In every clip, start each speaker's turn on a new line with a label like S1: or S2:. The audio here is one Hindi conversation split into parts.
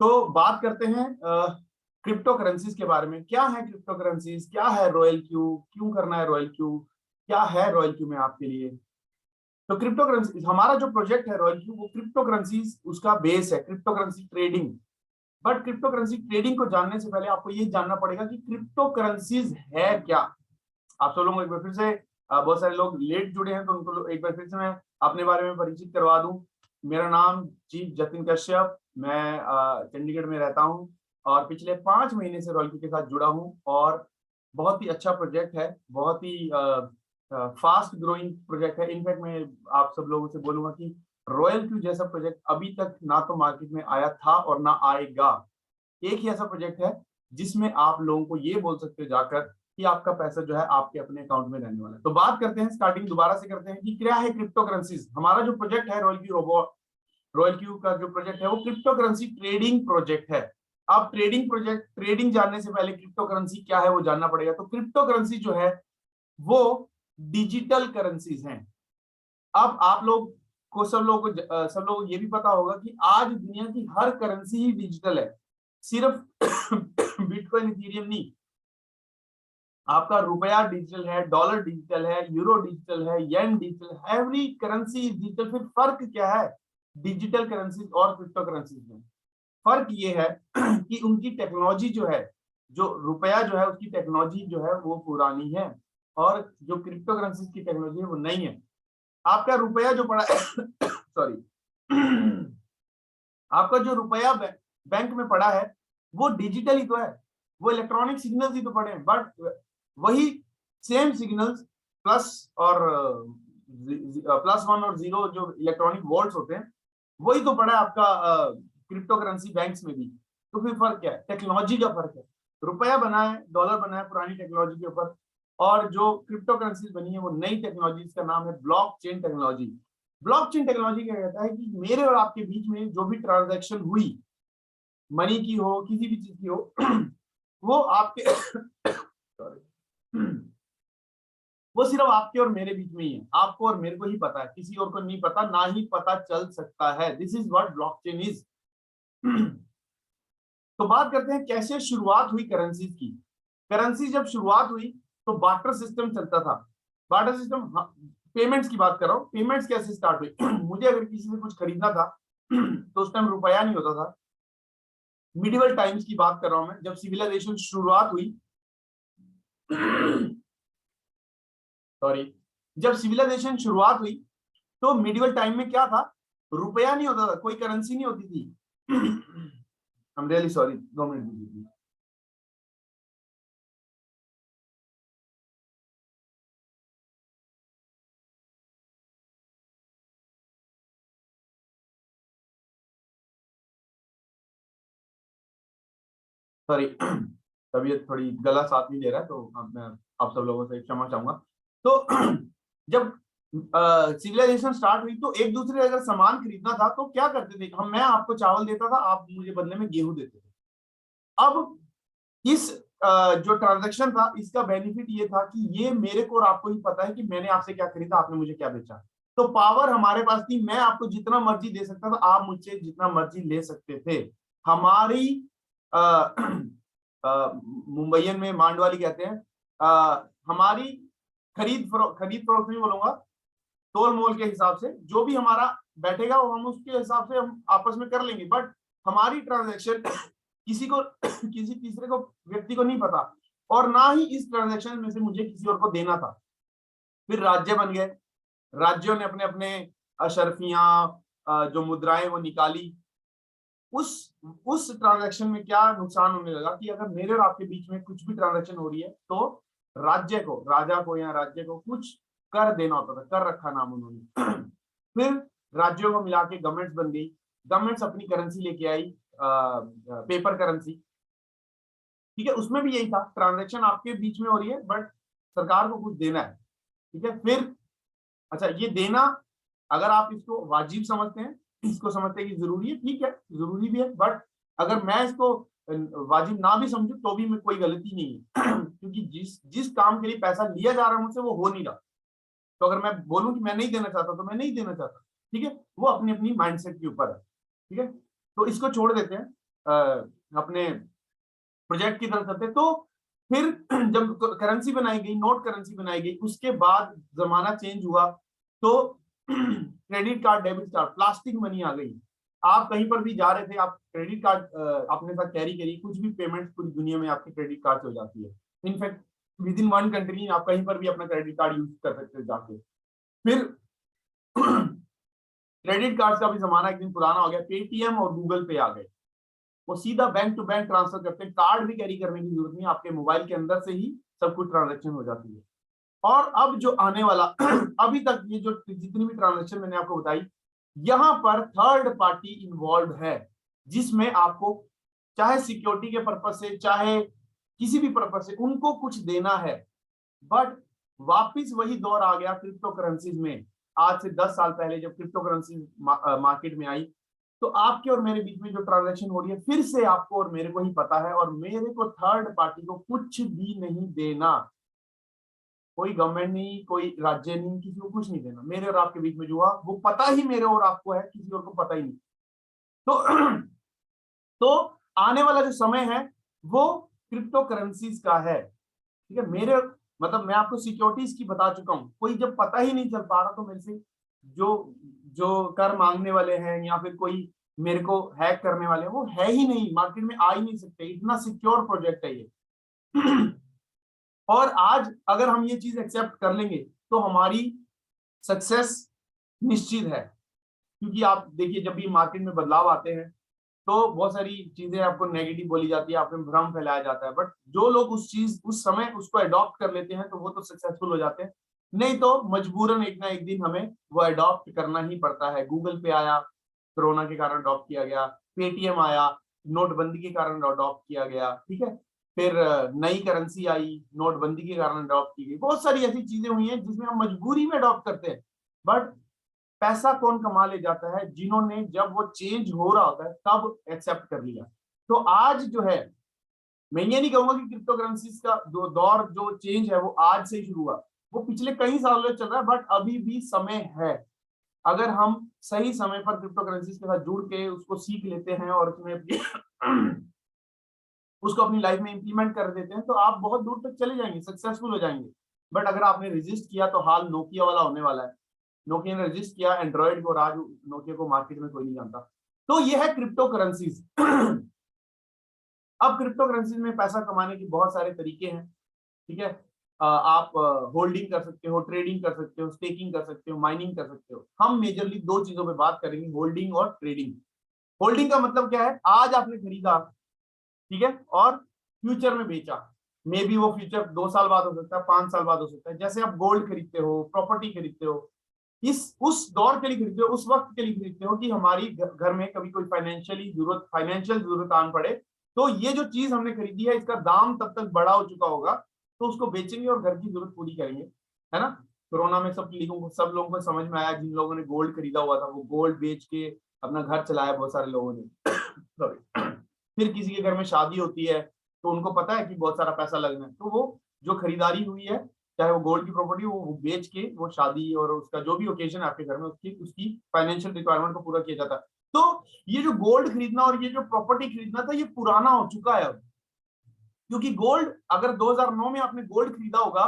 S1: तो बात करते हैं क्रिप्टो करेंसीज के बारे में। क्या है क्रिप्टो करेंसीज, क्या है रॉयल क्यू, क्यों करना है रॉयल क्यू, क्या है रॉयल क्यू में आपके लिए। तो क्रिप्टो करेंसी हमारा जो प्रोजेक्ट है रॉयल क्यू, वो क्रिप्टो करेंसीज उसका बेस है, crypto currency trading. But crypto currency trading को जानने से पहले आपको ये जानना पड़ेगा कि क्रिप्टो करेंसीज है क्या। आप सब लोग एक बार फिर से बहुत सारे लोग लेट जुड़े हैं, तो उनको एक बार फिर से मैं अपने बारे में परिचित करवा दूं। मेरा नाम चीफ जतिन कश्यप, मैं चंडीगढ़ में रहता हूं और पिछले 5 महीने से रॉयल क्यू के साथ जुड़ा हूं। और बहुत ही अच्छा प्रोजेक्ट है, बहुत ही फास्ट ग्रोइंग प्रोजेक्ट है। इनफैक्ट मैं आप सब लोगों से बोलूंगा कि रॉयल क्यू जैसा प्रोजेक्ट अभी तक ना तो मार्केट में आया था और ना आएगा। एक ही ऐसा प्रोजेक्ट है जिसमें आप लोगों को ये बोल सकते हो जाकर कि आपका पैसा जो है आपके अपने अकाउंट में रहने वाला है। तो बात करते हैं, स्टार्टिंग दोबारा से करते हैं कि क्या है क्रिप्टो करेंसीज। हमारा जो प्रोजेक्ट है Royal Q robot, royal Q का जो प्रोजेक्ट है वो क्रिप्टो करेंसी ट्रेडिंग प्रोजेक्ट है। अब ट्रेडिंग जानने से पहले क्रिप्टो करेंसी क्या है वो जानना पड़ेगा। तो क्रिप्टो करेंसी जो है वो डिजिटल करेंसीज हैं। अब आप लोग को सब लोगों को ये भी पता होगा कि आज दुनिया की हर करेंसी ही डिजिटल है, सिर्फ बिटकॉइन इथेरियम नहीं। आपका रुपया डिजिटल है, डॉलर डिजिटल है, यूरो डिजिटल है, yen digital, every currency is digital. फिर फर्क क्या है डिजिटल करेंसीज और क्रिप्टो करेंसीज में? फर्क ये है कि उनकी टेक्नोलॉजी जो है, जो रुपया जो है उसकी टेक्नोलॉजी जो है वो पुरानी है और जो क्रिप्टो करेंसीज की टेक्नोलॉजी है वो नई है। आपका रुपया जो पड़ा सॉरी आपका जो रुपया बैंक में पड़ा है वो डिजिटल ही तो है, वो इलेक्ट्रॉनिक सिग्नल्स ही तो पड़े हैं। बट वही सेम सिग्नल्स प्लस और +1 और 0 जो इलेक्ट्रॉनिक वोल्ट्स होते हैं वही तो पड़ा है आपका क्रिप्टो करेंसी बैंक्स में भी। तो फिर फर्क क्या है? टेक्नोलॉजी का फर्क है। रुपया बना है, डॉलर बना है पुरानी टेक्नोलॉजी के ऊपर, और जो क्रिप्टो करेंसी बनी है वो नई टेक्नोलॉजी, इसका नाम है ब्लॉकचेन टेक्नोलॉजी। ब्लॉकचेन टेक्नोलॉजी क्या कहता है कि मेरे और आपके बीच में जो भी ट्रांजैक्शन हुई, मनी की हो किसी भी चीज की हो वो आपके वो सिर्फ आपके और मेरे बीच में ही है। आपको और मेरे को ही पता है, किसी और को नहीं पता, ना ही पता चल सकता है। This is what blockchain is. तो बात करते हैं कैसे शुरुआत हुई करेंसीज की। करेंसी जब शुरुआत हुई तो बार्टर सिस्टम चलता था। बार्टर सिस्टम, पेमेंट्स की बात कर रहा हूँ। पेमेंट्स कैसे स्टार्ट हुई? मुझे अगर किसी से कुछ खरीदना था तो उस टाइम रुपया नहीं होता था। मिडिवल टाइम्स की बात कर रहा हूं मैं, जब सिविलाइजेशन शुरुआत हुई सॉरी जब सिविलाइजेशन शुरुआत हुई तो मिडिवल टाइम में क्या था? रुपया नहीं होता था, कोई करेंसी नहीं होती थी। I am really sorry, 2 minute दीजिए। सॉरी तबीयत थोड़ी, गला साथ नहीं दे रहा है, तो अब मैं आप सब लोगों से क्षमा चाहूंगा। तो जब सिविलाइजेशन स्टार्ट हुई तो एक दूसरे अगर सामान खरीदना था तो क्या करते थे हम? मैं आपको चावल देता था, आप मुझे बदले में गेहूं देते थे। अब इस जो ट्रांजैक्शन था इसका बेनिफिट ये था कि ये मेरे को और आपको ही पता है कि मैंने आपसे क्या खरीदा, आपने मुझे क्या बेचा। तो पावर हमारे पास थी, मैं आपको जितना मर्जी दे सकता था, आप मुझसे जितना मर्जी ले सकते थे। हमारी मुंबईयन में मांडवाली कहते हैं, हमारी खरीद फरोख्त नहीं बोलूंगा, तोल मोल के हिसाब से जो भी हमारा बैठेगा वो हम उसके हिसाब से हम आपस में कर लेंगे। बट हमारी ट्रांजैक्शन किसी को किसी तीसरे को व्यक्ति को नहीं पता, और ना ही इस ट्रांजैक्शन में से मुझे किसी और को देना था। फिर राज्य बन गए, राज्यों ने अपने अपने अशर्फियां जो मुद्राएं वो निकाली। उस उस ट्रांजैक्शन में क्या नुकसान होने लगा कि अगर मेरे और आपके बीच में कुछ भी ट्रांजैक्शन हो रही है तो राज्य को, राजा को या राज्य को कुछ कर देना होता था, कर रखा नाम उन्होंने। फिर राज्यों को मिला के गवर्नमेंट्स बन गई, गवर्नमेंट्स अपनी करेंसी लेके आई, पेपर करेंसी। ठीक है, उसमें भी यही था, ट्रांजैक्शन आपके बीच में हो रही है बट सरकार को कुछ देना है। ठीक है, फिर अच्छा ये देना, अगर आप इसको वाजिब समझते हैं, इसको समझते हैं कि जरूरी है, ठीक है जरूरी भी है। बट अगर मैं इसको वाजिब ना भी समझूं तो भी मैं कोई गलती नहीं है क्योंकि जिस जिस काम के लिए पैसा लिया जा रहा है मुझसे वो हो नहीं रहा। तो अगर मैं बोलूं कि मैं नहीं देना चाहता तो मैं नहीं देना चाहता। ठीक है, वो अपनी अपनी माइंडसेट के ऊपर है। ठीक है, तो इसको छोड़ देते हैं। अपने प्रोजेक्ट की तरफ चलते। तो फिर जब करेंसी बनाई गई, नोट करेंसी बनाई गई, उसके बाद जमाना चेंज हुआ, तो credit card, debit card, plastic money आ गई। आप कहीं पर भी जा रहे थे, आप क्रेडिट कार्ड अपने साथ कैरी करिए, कुछ भी पेमेंट पूरी दुनिया में आपकी क्रेडिट कार्ड से हो जाती है। In fact with in one country आप कहीं पर भी अपना क्रेडिट कार्ड यूज कर सकते हो जाके। फिर क्रेडिट कार्ड का भी जमाना एक दिन पुराना हो गया, पेटीएम और गूगल पे आ गए, वो सीधा बैंक टू बैंक ट्रांसफर करते हैं, कार्ड भी कैरी करने की जरूरत नहीं, आपके मोबाइल के अंदर से ही सब कुछ ट्रांजेक्शन हो जाती है। और अब जो आने वाला अभी तक ये जो जितनी भी ट्रांजेक्शन मैंने आपको बताई, यहां पर थर्ड पार्टी इन्वॉल्व है, जिसमें आपको चाहे सिक्योरिटी के पर्पज से, चाहे किसी भी पर्पज से उनको कुछ देना है। बट वापिस वही दौर आ गया क्रिप्टो करेंसीज में। आज से 10 साल पहले जब क्रिप्टो करेंसी मार्केट में आई, तो आपके और मेरे बीच में जो ट्रांजैक्शन हो रही है, फिर से आपको और मेरे को ही पता है, और मेरे को थर्ड पार्टी को कुछ भी नहीं देना। कोई गवर्नमेंट नहीं, कोई राज्य नहीं, किसी को कुछ नहीं देना। मेरे और आपके बीच में जो हुआ वो पता ही मेरे और आपको है, किसी और को पता ही नहीं। तो तो आने वाला जो समय है वो क्रिप्टो करेंसीज का है। ठीक है, मेरे मतलब मैं आपको सिक्योरिटीज की बता चुका हूं। कोई जब पता ही नहीं चल पा रहा, तो मेरे से जो जो कर मांगने वाले हैं या फिर कोई मेरे को हैक करने वाले हैं, वो है ही नहीं, मार्केट में आ ही नहीं सकते। इतना सिक्योर प्रोजेक्ट है ये। और आज अगर हम ये चीज एक्सेप्ट कर लेंगे तो हमारी सक्सेस निश्चित है। क्योंकि आप देखिए, जब भी मार्केट में बदलाव आते हैं तो बहुत सारी चीजें आपको नेगेटिव बोली जाती है, आपको भ्रम फैलाया जाता है, बट जो लोग उस समय उसको अडॉप्ट कर लेते हैं तो वो तो सक्सेसफुल हो जाते हैं। नहीं तो मजबूरन एक ना एक दिन हमें वो अडॉप्ट करना ही पड़ता है। गूगल पे आया, कोरोना के कारण अडॉप्ट किया गया। पेटीएम आया, नोटबंदी के कारण अडॉप्ट किया गया। ठीक है, फिर नई करेंसी आई, नोटबंदी के कारण अडॉप्ट की गई। बहुत सारी ऐसी चीजें हुई हैं जिसमें हम मजबूरी में अडॉप्ट करते हैं। बट पैसा कौन कमा ले जाता है? जिन्होंने, जब वो चेंज हो रहा होता है तब एक्सेप्ट कर लिया। तो आज जो है, मैं ये नहीं कहूंगा कि क्रिप्टो करेंसीज का दौर जो चेंज है वो आज से ही शुरू हुआ, वो पिछले कई सालों से चल रहा है। बट अभी भी समय है, अगर हम सही समय पर क्रिप्टो करेंसीज के साथ जुड़ के उसको सीख लेते हैं और उसमें उसको अपनी लाइफ में इंप्लीमेंट कर देते हैं, तो आप बहुत दूर तक चले जाएंगे, सक्सेसफुल हो जाएंगे। बट अगर आपने रेजिस्ट किया तो हाल नोकिया वाला होने वाला है। नोकिया ने रजिस्ट किया एंड्रॉइड को, और आज नोकिया को मार्केट में कोई नहीं जानता। तो ये है क्रिप्टो करेंसीज। अब क्रिप्टो करेंसीज में पैसा कमाने के बहुत सारे तरीके हैं। ठीक है, आप होल्डिंग कर सकते हो, ट्रेडिंग कर सकते हो, स्टेकिंग कर सकते हो, माइनिंग कर सकते हो। हम मेजरली दो चीजों पे बात करेंगे, होल्डिंग और ट्रेडिंग। होल्डिंग का मतलब क्या है? आज आपने खरीदा, ठीक है, और फ्यूचर में बेचा। मे बी वो फ्यूचर 2 साल बाद हो सकता है, 5 साल बाद हो सकता है। जैसे आप गोल्ड खरीदते हो, प्रॉपर्टी खरीदते हो, इस उस दौर के लिए खरीदते हो, उस वक्त के लिए खरीदते हो कि हमारी घर में कभी कोई फाइनेंशियल जरूरत आन पड़े, तो ये जो चीज हमने खरीदी है इसका दाम तब तक बड़ा हो चुका होगा, तो उसको बेचेंगे और घर की जरूरत पूरी करेंगे। है ना? कोरोना में सब लोगों को समझ में आया, जिन लोगों ने गोल्ड खरीदा हुआ था वो गोल्ड बेच के अपना घर चलाया, बहुत सारे लोगों ने। सॉरी। फिर किसी के घर में शादी होती है तो उनको पता है कि बहुत सारा पैसा लगना है, तो वो जो खरीदारी हुई है, चाहे वो गोल्ड की प्रॉपर्टी हो, वो बेच के वो शादी और उसका जो भी ओकेजन है आपके घर में, उसकी फाइनेंशियल रिक्वायरमेंट को पूरा किया जाता है। तो ये जो गोल्ड खरीदना और ये जो प्रॉपर्टी खरीदना था, ये पुराना हो चुका है अब। क्योंकि गोल्ड, अगर 2009 में आपने गोल्ड खरीदा होगा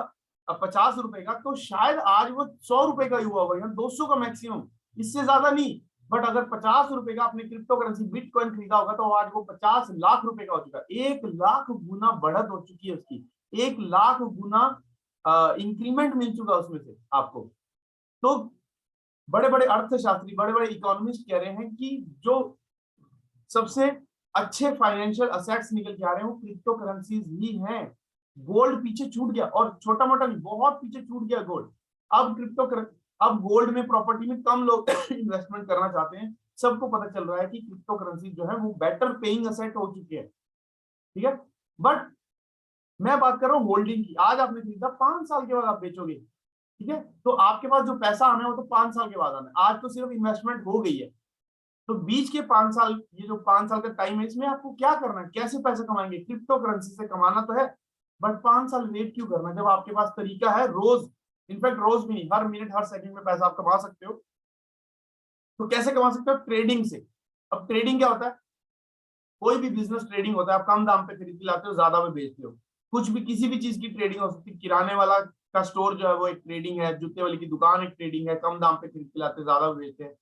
S1: 50 रुपए का, तो शायद आज वो 100 रुपए का ही हुआ होगा या 200 का मैक्सिमम, इससे ज्यादा नहीं। बट अगर 50 रुपए का आपने क्रिप्टो करेंसी बिटकॉइन खरीदा होगा, तो आज वो 50 लाख रुपए का हो चुका है। 1 लाख गुना बढ़त हो चुकी है उसकी, 1 लाख गुना इंक्रीमेंट मिल चुका है उसमें से आपको। तो बड़े बड़े अर्थशास्त्री, बड़े बड़े इकोनॉमिस्ट कह रहे हैं कि जो सबसे अच्छे फाइनेंशियल असेट्स निकल के आ रहे हैं वो क्रिप्टो करेंसीज ही हैं। गोल्ड पीछे छूट गया, और छोटा मोटा नहीं, बहुत पीछे छूट गया गोल्ड। अब गोल्ड में, प्रॉपर्टी में कम लोग इन्वेस्टमेंट करना चाहते हैं। सबको पता चल रहा है कि क्रिप्टो करेंसी जो है वो बेटर पेइंग असेट हो चुकी है। ठीक है, बट मैं बात कर रहा हूँ होल्डिंग की। आज आपने खरीदा, 5 साल के बाद आप बेचोगे। ठीक है, तो आपके पास जो पैसा आना है वो तो 5 साल के बाद आना है। आज तो सिर्फ इन्वेस्टमेंट हो गई है, तो बीच के 5 साल, ये जो 5 साल का टाइम है, इसमें आपको क्या करना है, कैसे पैसे कमाएंगे? क्रिप्टो करेंसी से कमाना तो है, बट 5 साल वेट क्यों करना जब आपके पास तरीका है रोज, इनफैक्ट रोज भी नहीं, हर मिनट हर सेकंड में पैसा आप कमा सकते हो। तो कैसे कमा सकते हो? ट्रेडिंग से। अब ट्रेडिंग क्या होता है? कोई भी बिजनेस ट्रेडिंग होता है, आप कम दाम पे खरीद के लाते हो, ज्यादा में बेचते हो। कुछ भी, किसी भी चीज की ट्रेडिंग हो सकती है। किराने वाला का स्टोर जो है वो एक ट्रेडिंग है, जूते वाली की दुकान एक ट्रेडिंग है, कम दाम पे खरीद के लाते, ज्यादा में बेचते हैं।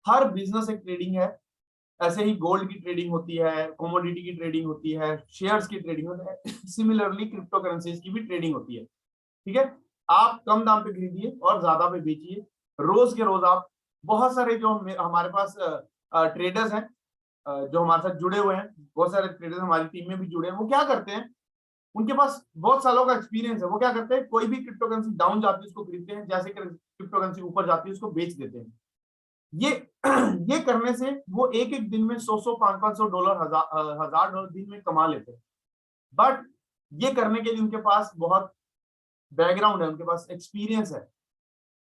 S1: हर बिजनेस एक ट्रेडिंग है। ऐसे ही गोल्ड की ट्रेडिंग होती है, कमोडिटी की ट्रेडिंग होती है, शेयर्स की ट्रेडिंग होती है। सिमिलरली क्रिप्टो करेंसीज की भी ट्रेडिंग होती है। ठीक है, आप कम दाम पे खरीदिए और ज्यादा पे बेचिए। रोज के रोज आप, बहुत सारे जो हमारे पास ट्रेडर्स हैं, जो हमारे साथ जुड़े हुए हैं, बहुत सारे ट्रेडर्स हमारी टीम में भी जुड़े हैं, वो क्या करते हैं, उनके पास बहुत सालों का एक्सपीरियंस है। वो क्या करते हैं, कोई भी क्रिप्टो करेंसी डाउन जाती है उसको खरीदते हैं, जैसे क्रिप्टो करेंसी ऊपर जाती है उसको बेच देते हैं। ये ये करने से वो एक एक दिन में 100 500 $500 हजार $1000 दिन में कमा लेते हैं। बट ये करने के लिए उनके पास बहुत बैकग्राउंड है, उनके पास एक्सपीरियंस है।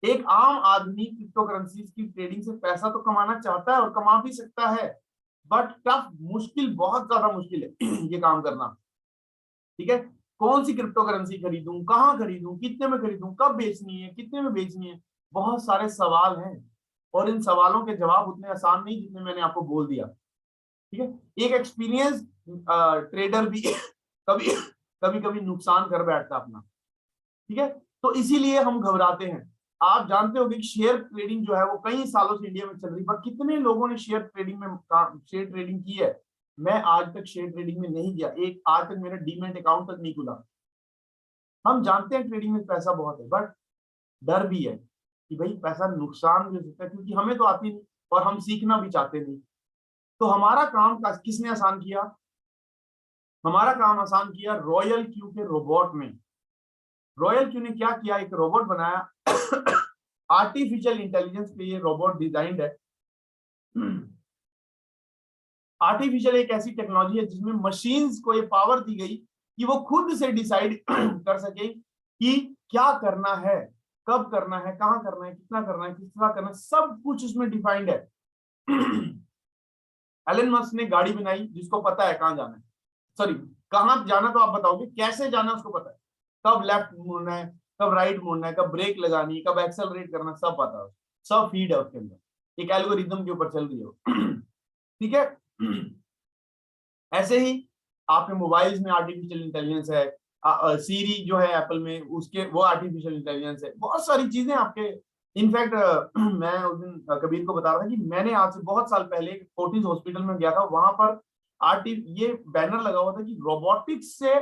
S1: एक आम आदमी क्रिप्टो करेंसीज की ट्रेडिंग से पैसा तो कमाना चाहता है और कमा भी सकता है, बट टफ, मुश्किल, बहुत ज्यादा मुश्किल है ये काम करना। ठीक है, कौन सी क्रिप्टो करेंसी खरीदूं, कहां खरीदूं, कितने में खरीदूं, कब बेचनी है, कितने में बेचनी है, बहुत सारे सवाल हैं। और इन सवालों के जवाब उतने आसान नहीं जितने मैंने आपको बोल दिया। ठीक है, एक एक्सपीरियंस ट्रेडर भी कभी कभी कभी नुकसान कर बैठता अपना। ठीक है, तो इसीलिए हम घबराते हैं। आप जानते होंगे कि शेयर ट्रेडिंग जो है वो कई सालों से इंडिया में चल रही है, पर कितने लोगों ने शेयर ट्रेडिंग में शेयर ट्रेडिंग की है। मैं आज तक शेयर ट्रेडिंग में नहीं गया, एक आज तक मेरा डीमैट अकाउंट तक नहीं खुला। हम जानते हैं ट्रेडिंग में पैसा बहुत है, बट डर भी है कि भाई पैसा नुकसान भी हो सकता है, क्योंकि हमें तो आती नहीं और हम सीखना भी चाहते नहीं। तो हमारा काम किसने आसान किया, हमारा काम आसान किया रॉयल क्यू के रोबोट में। रॉयल क्यू ने क्या किया, एक रोबोट बनाया आर्टिफिशियल इंटेलिजेंस पे ये रोबोट डिजाइंड है। आर्टिफिशियल एक ऐसी टेक्नोलॉजी है जिसमें मशीन्स को ये पावर दी गई कि वो खुद से डिसाइड कर सके कि क्या करना है, कब करना है, कहां करना है, कितना करना है, किस तरह करना है, सब कुछ उसमें डिफाइंड है। एलन मस्क ने गाड़ी बनाई जिसको पता है कहां जाना है, सॉरी कहां जाना तो आप बताओगे, कैसे जाना उसको पता है, कब लेफ्ट मुड़ना है, कब राइट मुड़ना है, कब ब्रेक लगानी है, कब एक्सेलरेट करना, सब पता है, सब फीड है उसके अंदर, एक एल्गोरिथम के ऊपर चल रही है। ठीक है, ऐसे ही आपके मोबाइल्स में आर्टिफिशियल इंटेलिजेंस है, सीरी जो है एप्पल में, उसके वो आर्टिफिशियल इंटेलिजेंस है, बहुत सारी चीजें आपके। इनफैक्ट मैं उस दिन कबीर को बता रहा था कि मैंने आज से बहुत साल पहले फोर्टिस हॉस्पिटल में गया था, वहां पर ये बैनर लगा हुआ था कि रोबोटिक्स से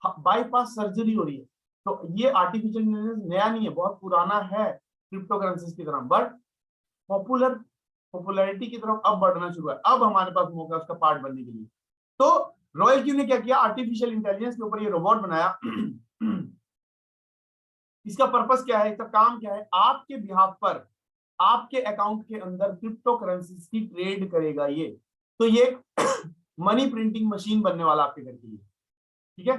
S1: बाईपास सर्जरी हो रही है। तो ये आर्टिफिशियल इंटेलिजेंस नया नहीं है, बहुत पुराना है क्रिप्टो करेंसीज की तरह, बट पॉपुलैरिटी की तरफ अब बढ़ना शुरू है। अब हमारे पास मौका है उसका पार्ट बनने के लिए। तो रॉयल क्यू ने क्या किया, आर्टिफिशियल इंटेलिजेंस के ऊपर ये रोबोट बनाया। इसका पर्पस क्या है, इसका काम क्या है, आपके बिहाफ पर, आपके अकाउंट के अंदर क्रिप्टो करेंसीज की ट्रेड करेगा ये। तो ये मनी प्रिंटिंग मशीन बनने वाला आपके घर के लिए। ठीक है,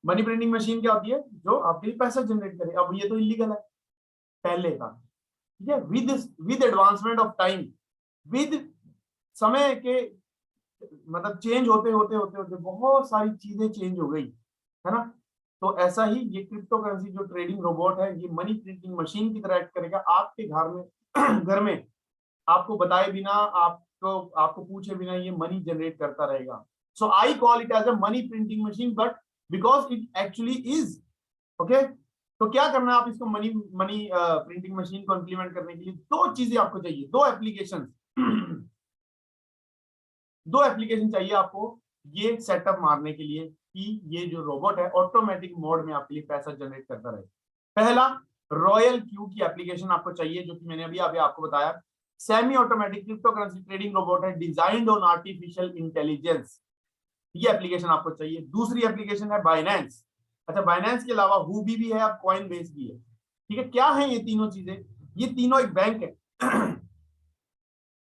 S1: मनी प्रिंटिंग मशीन क्या होती है, जो आपके लिए पैसा जनरेट करे। अब ये तो इलीगल है पहले का। ठीक है, with advancement of time, with समय के, मतलब चेंज होते होते होते होते बहुत सारी चीजें चेंज हो गई है ना। तो ऐसा ही ये क्रिप्टो करेंसी जो ट्रेडिंग रोबोट है, ये मनी प्रिंटिंग मशीन की तरह एक्ट करेगा आपके घर में। घर में आपको बताए बिना, आपको आपको पूछे बिना ये मनी जनरेट करता रहेगा। So I call it as a money printing machine, but because it actually is. Okay, तो क्या करना है, आप इसको मनी मनी प्रिंटिंग मशीन को इंप्लीमेंट करने के लिए दो चीजें आपको चाहिए, दो एप्लीकेशन दो एप्लीकेशन चाहिए आपको ये सेटअप मारने के लिए कि ये जो रोबोट है ऑटोमेटिक मोड में आपके लिए पैसा जनरेट करता रहे। पहला, रॉयल क्यू की एप्लीकेशन आपको चाहिए, जो कि मैंने अभी आपको बताया, semi automatic crypto currency trading robot है, डिजाइन्ड ऑन आर्टिफिशियल इंटेलिजेंस। ये एप्लीकेशन आपको चाहिए। दूसरी एप्लीकेशन है बाइनेंस। अच्छा, बाइनेंस के अलावा हुबी भी है, अब कॉइन बेस भी है। ठीक है, क्या है ये तीनों चीजें, ये तीनों एक बैंक है।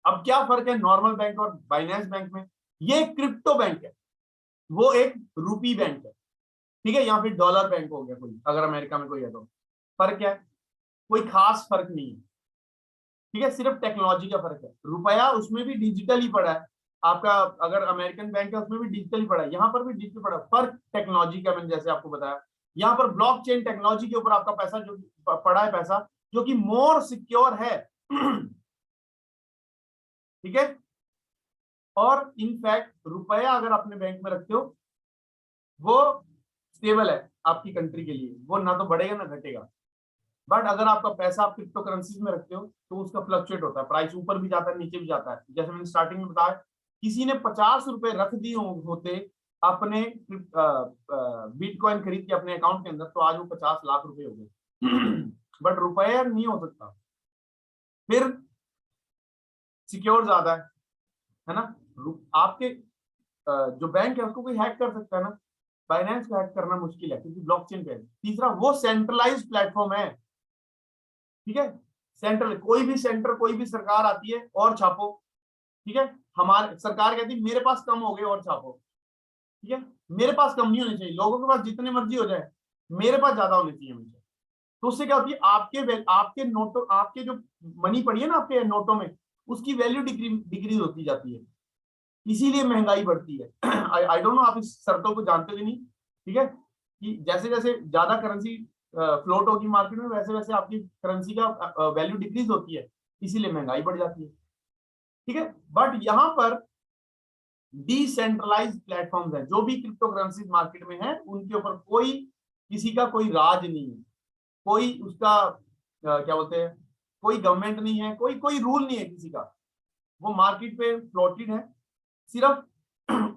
S1: अब क्या फर्क है नॉर्मल बैंक और बाइनेंस बैंक में, ये क्रिप्टो बैंक है, वो एक रूपी बैंक है। ठीक है, या फिर डॉलर बैंक हो गया कोई, अगर अमेरिका में कोई है तो। फर्क क्या है, कोई खास फर्क नहीं है। ठीक है, सिर्फ टेक्नोलॉजी का फर्क है। रुपया उसमें भी डिजिटल ही पड़ा है आपका, अगर अमेरिकन बैंक है उसमें भी डिजिटल ही पड़ा है, यहाँ पर भी डिजिटल पड़ा है। फर्क टेक्नोलॉजी का, मैंने जैसे आपको बताया, यहाँ पर ब्लॉकचेन टेक्नोलॉजी के ऊपर आपका पैसा जो पड़ा है, पैसा जो कि मोर सिक्योर है। ठीक है, और इनफैक्ट रुपया अगर अपने बैंक में रखते हो वो स्टेबल है आपकी कंट्री के लिए, वो ना तो बढ़ेगा ना घटेगा। बट अगर आपका पैसा आप क्रिप्टो करेंसीज में रखते हो तो उसका फ्लक्चुएट होता है, प्राइस ऊपर भी जाता है नीचे भी जाता है। जैसे मैंने स्टार्टिंग में बताया, किसी ने 50 रुपए रख दिए होते अपने बिटकॉइन खरीद के अपने अकाउंट के अंदर, तो आज वो 50 लाख रुपए हो गए। बट रुपया नहीं हो सकता, फिर सिक्योर ज्यादा है ना। आपके जो बैंक है उसको कोई हैक कर सकता है ना, बाइनेंस को हैक करना मुश्किल है क्योंकि ब्लॉकचेन पे है। तीसरा, वो सेंट्रलाइज्ड प्लेटफॉर्म है, ठीक है। सेंट्रल, कोई भी सेंटर, कोई भी सरकार आती है और छापो, ठीक है। हमारे सरकार कहती है मेरे पास कम हो गए और छापो, ठीक है। मेरे पास कम नहीं होने चाहिए, लोगों के पास जितने मर्जी हो जाए, मेरे पास ज्यादा होने चाहिए मुझे। तो उससे क्या होती है, आपके नोटों, आपके जो मनी पड़ी है ना आपके नोटों में, उसकी वैल्यू डिक्रीज होती जाती है, इसीलिए महंगाई बढ़ती है। आई डोंट नो आप इस शर्तों को जानते भी नहीं, ठीक है, कि जैसे जैसे ज्यादा करेंसी फ्लोट होगी मार्केट में, वैसे वैसे आपकी करेंसी का वैल्यू डिक्रीज होती है, इसीलिए महंगाई बढ़ जाती है, ठीक है। बट यहाँ पर डिसेंट्रलाइज्ड प्लेटफॉर्म्स है, जो भी क्रिप्टो करेंसी मार्केट में है उनके ऊपर कोई, किसी का कोई राज नहीं है, कोई उसका क्या बोलते हैं, कोई गवर्नमेंट नहीं है, कोई कोई रूल नहीं है किसी का, वो मार्केट पे फ्लोटेड है। सिर्फ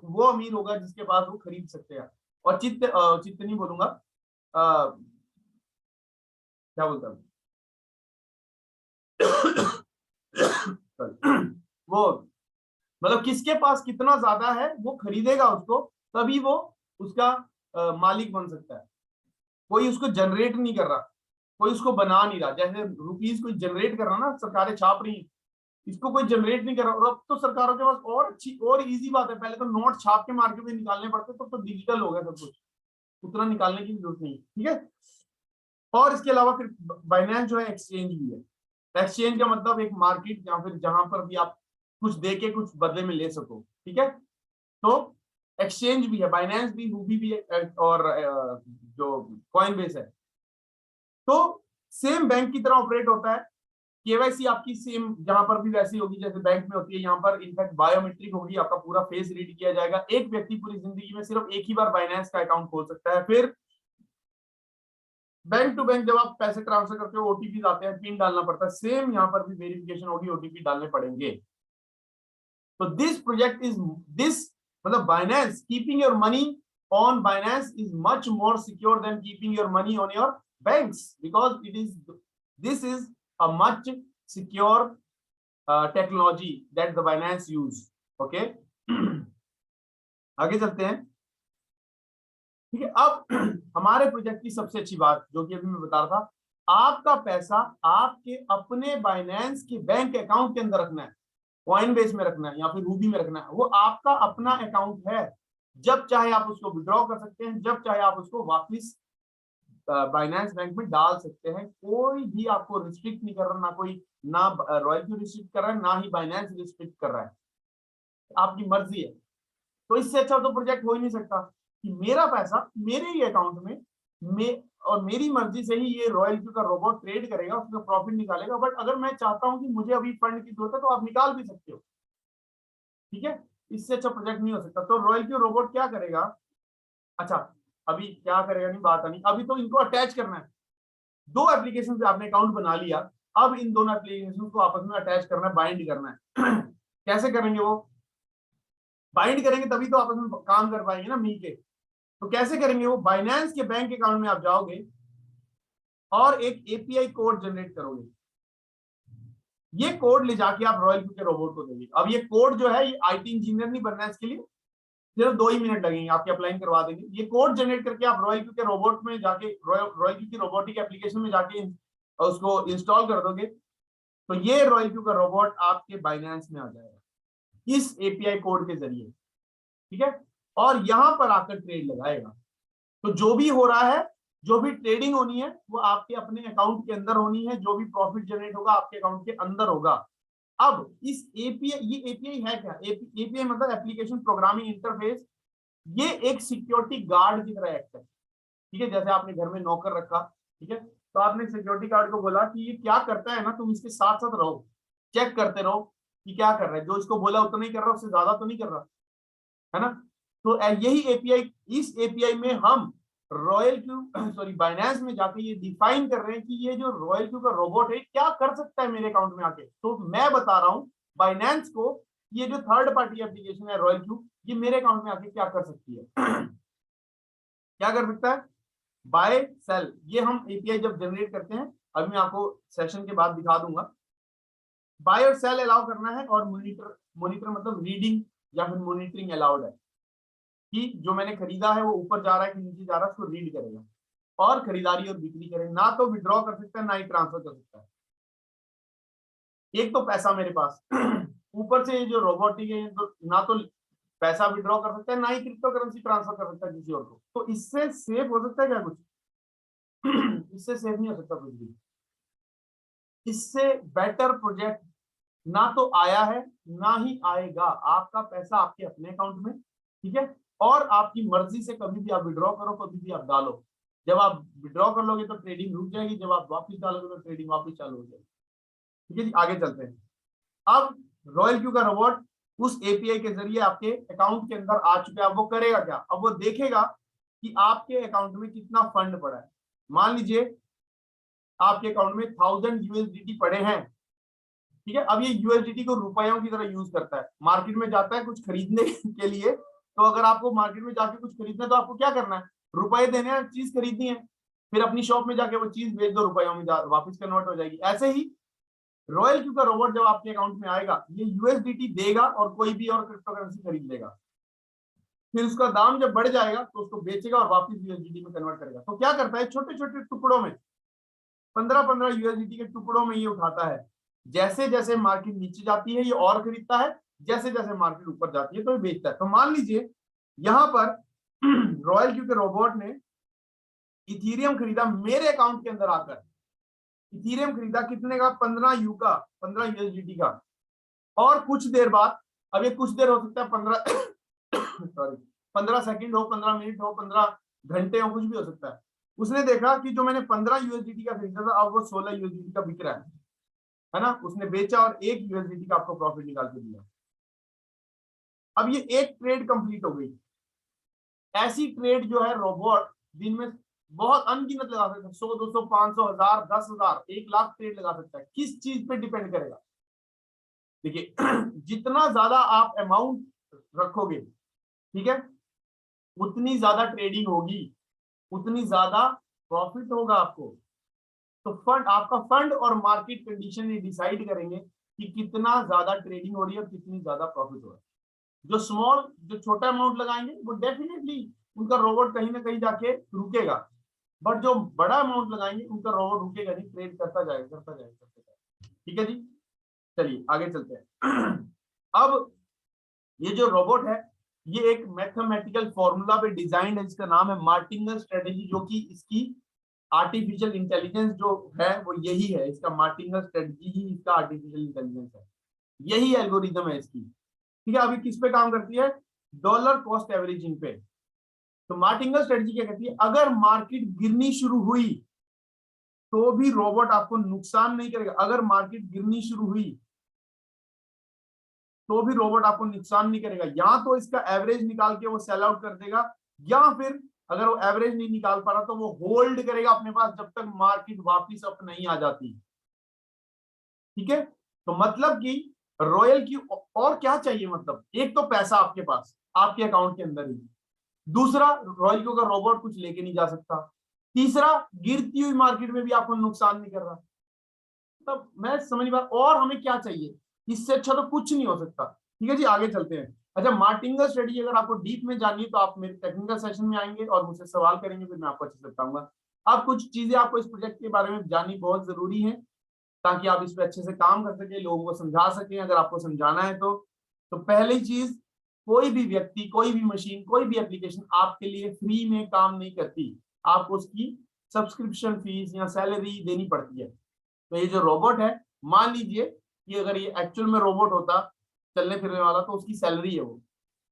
S1: वो अमीर होगा जिसके पास वो खरीद सकते हैं। और चित्त नहीं बोलूंगा, क्या बोलता हूँ, वो मतलब किसके पास कितना ज्यादा है वो खरीदेगा उसको, तभी वो उसका मालिक बन सकता है। कोई उसको जनरेट नहीं कर रहा, कोई उसको बना नहीं रहा। जैसे रुपीज कोई जनरेट कर रहा ना, सरकारें छाप रही, इसको कोई जनरेट नहीं कर रहा। और अब तो सरकारों के पास और अच्छी और इजी बात है, पहले तो नोट छाप के मार्केट में निकालने पड़ते, तो डिजिटल हो गया सब कुछ, उतना निकालने की जरूरत नहीं, ठीक है। और इसके अलावा फिर बाइनेंस जो है एक्सचेंज भी है। एक्सचेंज का मतलब एक मार्केट या फिर जहां पर भी आप कुछ दे के कुछ बदले में ले सको, ठीक है। तो एक्सचेंज भी है, बाइनेंस भी, हुबी भी है, और जो कॉइन बेस है। तो सेम बैंक की तरह ऑपरेट होता है। केवाईसी आपकी सेम जहां पर भी वैसी होगी जैसे बैंक में होती है, यहाँ पर इनफैक्ट बायोमेट्रिक होगी, आपका पूरा फेस रीड किया जाएगा। एक व्यक्ति पूरी जिंदगी में सिर्फ एक ही बार बाइनेंस का अकाउंट खोल सकता है। फिर बैंक टू बैंक जब आप पैसे ट्रांसफर करते हो, ओटीपी आते हैं, पिन डालना पड़ता है, सेम यहाँ पर भी वेरिफिकेशन होगी, ओटीपी डालने पड़ेंगे। तो दिस प्रोजेक्ट इज दिस मतलब Binance, keeping your money on Binance is much more secure then keeping your money on your banks, because it is this is a much secure technology that the Binance use. Okay, आगे चलते हैं, ठीक है। अब हमारे प्रोजेक्ट की सबसे अच्छी बात जो कि अभी मैं बता रहा था, आपका पैसा आपके अपने बाइनेंस के बैंक अकाउंट के अंदर रखना है, कॉइन बेस में रखना है या फिर रूबी में रखना है। वो आपका अपना अकाउंट है, जब चाहे आप उसको विड्रॉ कर सकते हैं, जब चाहे आप उसको वापस बाइनेंस बैंक में डाल सकते हैं। कोई भी आपको रिस्ट्रिक्ट नहीं कर रहा, ना कोई, ना रॉयल्टी रिस्ट्रिक्ट कर रहा है, ना ही बाइनेंस रिस्ट्रिक्ट कर रहा है, आपकी मर्जी है। तो इससे अच्छा तो प्रोजेक्ट हो ही नहीं सकता कि मेरा पैसा मेरे ही अकाउंट में और मेरी मर्जी से ही ये रॉयल क्यू का रोबोट ट्रेड करेगा, उसका प्रॉफिट निकालेगा। बट अगर मैं चाहता हूं कि मुझे अभी फंड की जरूरत है तो आप निकाल भी सकते हो, ठीक है। इससे अच्छा प्रोजेक्ट नहीं हो सकता। तो रॉयल क्यू रोबोट क्या करेगा, अच्छा अभी क्या करेगा नहीं बात नहीं, अभी तो इनको अटैच करना है। दो एप्लीकेशन पे आपने अकाउंट बना लिया, अब इन दोनों एप्लीकेशन को आपस में अटैच करना है, बाइंड करना है। कैसे करेंगे वो, बाइंड करेंगे तभी तो आपस में काम कर पाएंगे ना मिल के। तो कैसे करेंगे वो, बाइनेंस के बैंक अकाउंट में आप जाओगे और एक एपीआई कोड जनरेट करोगे। ये कोड ले जाके आप रॉयल क्यू के रोबोट को देंगे। अब ये कोड जो है, ये आईटी इंजीनियर नहीं बनना है इसके लिए, सिर्फ 2 ही मिनट लगेंगे, आपके अप्लाई करवा देंगे। ये कोड जनरेट करके आप रॉयल क्यू के रोबोट में जाके, रॉयल क्यू की रोबोटिक एप्लीकेशन में जाके उसको इंस्टॉल कर दोगे, तो ये रॉयल क्यू का रोबोट आपके बाइनेंस में आ जाएगा इस एपीआई कोड के जरिए, ठीक है। और यहां पर आकर ट्रेड लगाएगा। तो जो भी हो रहा है, जो भी ट्रेडिंग होनी है, वो आपके अपने अकाउंट के अंदर होनी है, जो भी प्रॉफिट जनरेट होगा आपके अकाउंट के अंदर होगा। अब इस एपीआई, ये एपीआई है क्या, एपीआई मतलब एप्लीकेशन प्रोग्रामिंग इंटरफेस। ये एक सिक्योरिटी गार्ड की तरह एक्ट है, ठीक है। जैसे आपने घर में नौकर रखा, ठीक है, तो आपने सिक्योरिटी गार्ड को बोला कि ये क्या करता है ना, तुम इसके साथ साथ रहो, चेक करते रहो, कि क्या कर रहा है, जो इसको बोला उतना ही कर रहा है, उससे ज्यादा तो नहीं कर रहा, है ना। तो यही एपीआई, इस एपीआई में हम रॉयल क्यू सॉरी बाइनेंस में जाके ये डिफाइन कर रहे हैं कि ये जो रॉयल क्यू का रोबोट है क्या कर सकता है मेरे अकाउंट में आके। तो मैं बता रहा हूं बाइनेंस को, ये जो थर्ड पार्टी एप्लीकेशन है रॉयल क्यू, ये मेरे अकाउंट में आके क्या कर सकती है क्या कर सकता है, बाय सेल। ये हम एपीआई जब जनरेट करते हैं, अभी मैं आपको सेशन के बाद दिखा दूंगा, बाय और सेल अलाउ करना है, और मॉनिटर, मॉनिटर मतलब रीडिंग या फिर मॉनिटरिंग अलाउड है, कि जो मैंने खरीदा है वो ऊपर जा रहा है कि नीचे जा रहा है, उसको रीड करेगा और खरीदारी और बिक्री करे, ना तो विड्रॉ कर सकता है ना ही ट्रांसफर कर सकता है। एक तो पैसा मेरे पास ऊपर से ये जो रोबोटिक है, तो ना तो पैसा विड्रॉ कर सकता है ना ही क्रिप्टो करेंसी ट्रांसफर कर सकता है किसी और को। तो इससे सेफ हो सकता है क्या कुछ इससे सेफ नहीं हो सकता कुछ भी। इससे बेटर प्रोजेक्ट ना तो आया है ना ही आएगा। आपका पैसा आपके अपने अकाउंट में, ठीक है, और आपकी मर्जी से कभी भी आप विड्रॉ करो, कभी भी आप डालो। जब आप विड्रॉ कर लोगे तो ट्रेडिंग रुक जाएगी, जब आप वापस डालोगे तो ट्रेडिंग वापस चालू हो जाएगी। ठीक है जी, आगे चलते हैं। अब रॉयल क्यू का रोबोट उस एपीआई के जरिए आपके अकाउंट के अंदर आ चुका है। अब वो करेगा क्या, अब वो देखेगा कि आपके अकाउंट में कितना फंड पड़ा है। मान लीजिए आपके अकाउंट में 1000 यूएसडीटी पड़े हैं, ठीक है। अब ये यूएसडीटी को रुपयों की तरह यूज करता है, मार्केट में जाता है कुछ खरीदने के लिए। तो अगर आपको मार्केट में जाके कुछ खरीदना है तो आपको क्या करना है, रुपए देने हैं, चीज खरीदनी है, फिर अपनी शॉप में जाके वो चीज बेच दो, रुपयों में वापस कन्वर्ट हो जाएगी। ऐसे ही रॉयल क्यू का रोबोट जब आपके अकाउंट में आएगा, ये यूएसडीटी देगा और कोई भी और क्रिप्टो करेंसी खरीद लेगा। फिर उसका दाम जब बढ़ जाएगा तो उसको बेचेगा और वापस यूएसडीटी में कन्वर्ट करेगा। तो क्या करता है, छोटे छोटे टुकड़ों में 15-15 यूएसडीटी के टुकड़ों में ये उठाता है। जैसे जैसे मार्केट नीचे जाती है ये और खरीदता है, जैसे जैसे मार्केट ऊपर जाती है तो ये बेचता है। तो मान लीजिए यहाँ पर रॉयल क्यू के रोबोट ने इथीरियम खरीदा मेरे अकाउंट के अंदर आकर। इथीरियम खरीदा कितने का, 15 का, 15 यूएसडीटी का। और कुछ देर बाद, अब ये कुछ देर हो सकता है 15 सॉरी 15 सेकंड हो, 15 मिनट हो, 15 घंटे हो, कुछ भी हो सकता है। उसने देखा कि जो मैंने 15 यूएसडीटी का खरीदा था अब वो 16 यूएसडीटी का बिक रहा है ना। उसने बेचा और 1 यूएसडीटी का आपको प्रॉफिट निकाल के दिया। अब ये एक ट्रेड कंप्लीट हो गई। ऐसी ट्रेड जो है रोबोट दिन में बहुत अनगिनत लगा सकता है, 100, 200, 500, 1000, 10,000, 1 लाख ट्रेड लगा सकता है। किस चीज पे डिपेंड करेगा, देखिए जितना ज्यादा आप अमाउंट रखोगे, ठीक है, उतनी ज्यादा ट्रेडिंग होगी, उतनी ज्यादा प्रॉफिट होगा आपको। तो फंड, आपका फंड और मार्केट कंडीशन ये डिसाइड करेंगे कि कितना ज्यादा ट्रेडिंग हो रही है और कितनी ज्यादा प्रॉफिट हो रहा है। जो स्मॉल, जो छोटा अमाउंट लगाएंगे वो डेफिनेटली उनका रोबोट कहीं ना कहीं जाके रुकेगा, बट जो बड़ा अमाउंट लगाएंगे उनका रोबोट रुकेगा नहीं, ट्रेड करता जाएगा, करता जाएगा, करता जाएगा। ठीक है जी, चलिए आगे चलते हैं। अब ये जो रोबोट है ये एक मैथमेटिकल फॉर्मूला पे डिजाइन है, जिसका नाम है मार्टिंगर स्ट्रेटेजी, जो कि इसकी आर्टिफिशियल इंटेलिजेंस जो है वो यही है। इसका मार्टिंगर स्ट्रेटेजी ही इसका आर्टिफिशियल इंटेलिजेंस है, यही एल्गोरिदम है इसकी। ठीक है, अभी किस पे काम करती है, डॉलर कॉस्ट एवरेजिंग पे। तो मार्टिंगर स्ट्रेटेजी क्या कहती है, अगर मार्केट गिरनी शुरू हुई तो भी रोबोट आपको नुकसान नहीं करेगा। अगर मार्केट गिरनी शुरू हुई तो भी रोबोट आपको नुकसान नहीं करेगा, या तो इसका एवरेज निकाल के वो सेल आउट कर देगा, या फिर अगर वो एवरेज नहीं निकाल पा रहा तो वो होल्ड करेगा अपने पास जब तक मार्केट वापस अप नहीं आ जाती। ठीक है, तो मतलब कि रॉयल की और क्या चाहिए, मतलब एक तो पैसा आपके पास आपके अकाउंट के अंदर ही, दूसरा रॉयल क्यू का रोबोट कुछ लेके नहीं जा सकता, तीसरा गिरती हुई मार्केट में भी आपको नुकसान नहीं कर रहा। तब मैं समझ पा, और हमें क्या चाहिए, इससे अच्छा तो कुछ नहीं हो सकता। ठीक है जी, आगे चलते हैं। अच्छा, मार्टिंगर स्ट्रेटजी अगर आपको डीप में जाननी है तो आप मेरे टेक्निकल सेशन में आएंगे और मुझसे सवाल करेंगे, फिर मैं आपको अच्छे से बताऊंगा। अब कुछ चीजें आपको इस प्रोजेक्ट के बारे में जाननी बहुत जरूरी है, ताकि आप इस पर अच्छे से काम कर सके, लोगों को समझा सकें अगर आपको समझाना है तो पहली चीज, कोई भी व्यक्ति, कोई भी मशीन, कोई भी एप्लीकेशन आपके लिए फ्री में काम नहीं करती, आपको उसकी सब्सक्रिप्शन फीस या सैलरी देनी पड़ती है। तो ये जो रोबोट है, मान लीजिए कि अगर ये एक्चुअल में रोबोट होता चलने फिरने वाला तो उसकी सैलरी है वो,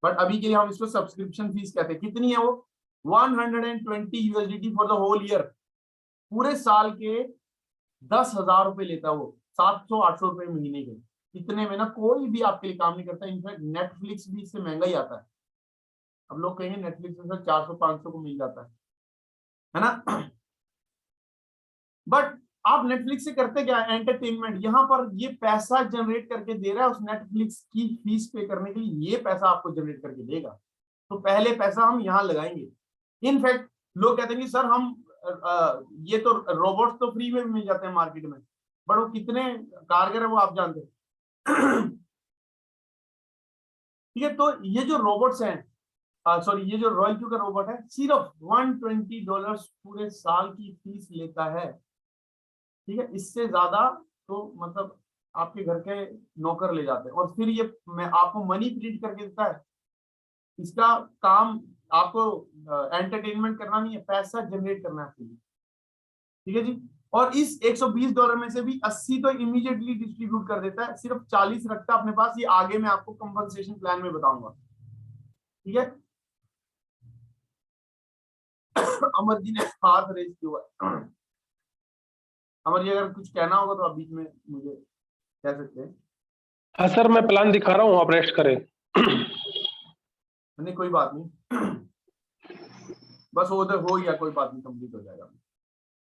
S1: बट अभी के लिए हम इसको सब्सक्रिप्शन फीस कहते हैं। कितनी है वो, 120 USDT for the whole year. पूरे साल के 10,000 रुपए लेता है वो, 700-800 रुपए महीने के। इतने में ना कोई भी आपके लिए काम नहीं करता, इनफैक्ट नेटफ्लिक्स भी इससे महंगा ही आता है। अब लोग कहेंगे नेटफ्लिक्स में 400-500 को मिल जाता है ना। बट आप नेटफ्लिक्स से करते क्या है, एंटरटेनमेंट। यहाँ पर ये पैसा जनरेट करके दे रहा है, उस नेटफ्लिक्स की फीस पे करने के लिए ये पैसा आपको जनरेट करके देगा। तो पहले पैसा हम यहाँ लगाएंगे। इनफैक्ट लोग कहते हैं कि सर हम ये तो रोबोट्स तो फ्री में भी मिल जाते हैं मार्केट में, बट वो कितने कारगर है वो आप जानते हैं। ठीक है, तो ये जो रोबोट्स हैं, सॉरी ये जो रॉयल क्यू का रोबोट है, सिर्फ $120 पूरे साल की फीस लेता है। ठीक है, इससे ज्यादा तो मतलब आपके घर के नौकर ले जाते हैं, और फिर ये मैं आपको मनी प्रिंट करके देता है। इसका काम आपको एंटरटेनमेंट करना नहीं है, पैसा जनरेट करना है आपके लिए। ठीक है जी। और इस $120 में से भी 80 तो इमीडिएटली डिस्ट्रीब्यूट कर देता है, सिर्फ 40 रखता है अपने पास। ये आगे मैं आपको कंपनसेशन प्लान में बताऊंगा। ठीक है। अमर जी ने हाथ रेज किया। अमर जी अगर कुछ कहना होगा तो आप बीच में मुझे कह सकते हैं।
S2: हाँ सर, मैं प्लान दिखा रहा हूँ, आप रेस्ट करें।
S1: नहीं कोई बात नहीं, बस उधर हो गया, कोई बात नहीं, कंप्लीट हो जाएगा।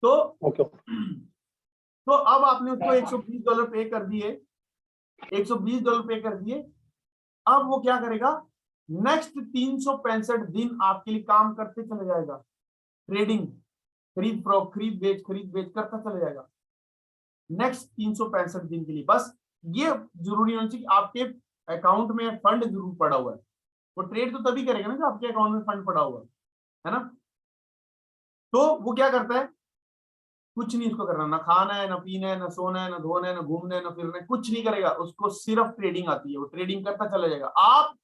S1: तो
S2: ओके।
S1: तो अब आपने उसको $120 पे कर दिए, $120 पे कर दिए। अब वो क्या करेगा, नेक्स्ट 365 दिन आपके लिए काम करते चले जाएगा। ट्रेडिंग, खरीद फरोख्त, खरीद बेच करता चले जाएगा नेक्स्ट 365 दिन के लिए। बस ये जरूरी होना चाहिए कि आपके अकाउंट में फंड जरूर पड़ा हुआ है। वो ट्रेड तो तभी करेगा ना जब आपके अकाउंट में फंड पड़ा हुआ है ना। तो वो क्या करता है, कुछ नहीं उसको करना, ना खाना है, ना पीना है, ना सोना है, ना धोना है, ना घूमना है, ना फिरना है, कुछ नहीं करेगा। उसको सिर्फ ट्रेडिंग आती है, वो ट्रेडिंग करता चला जाएगा। आप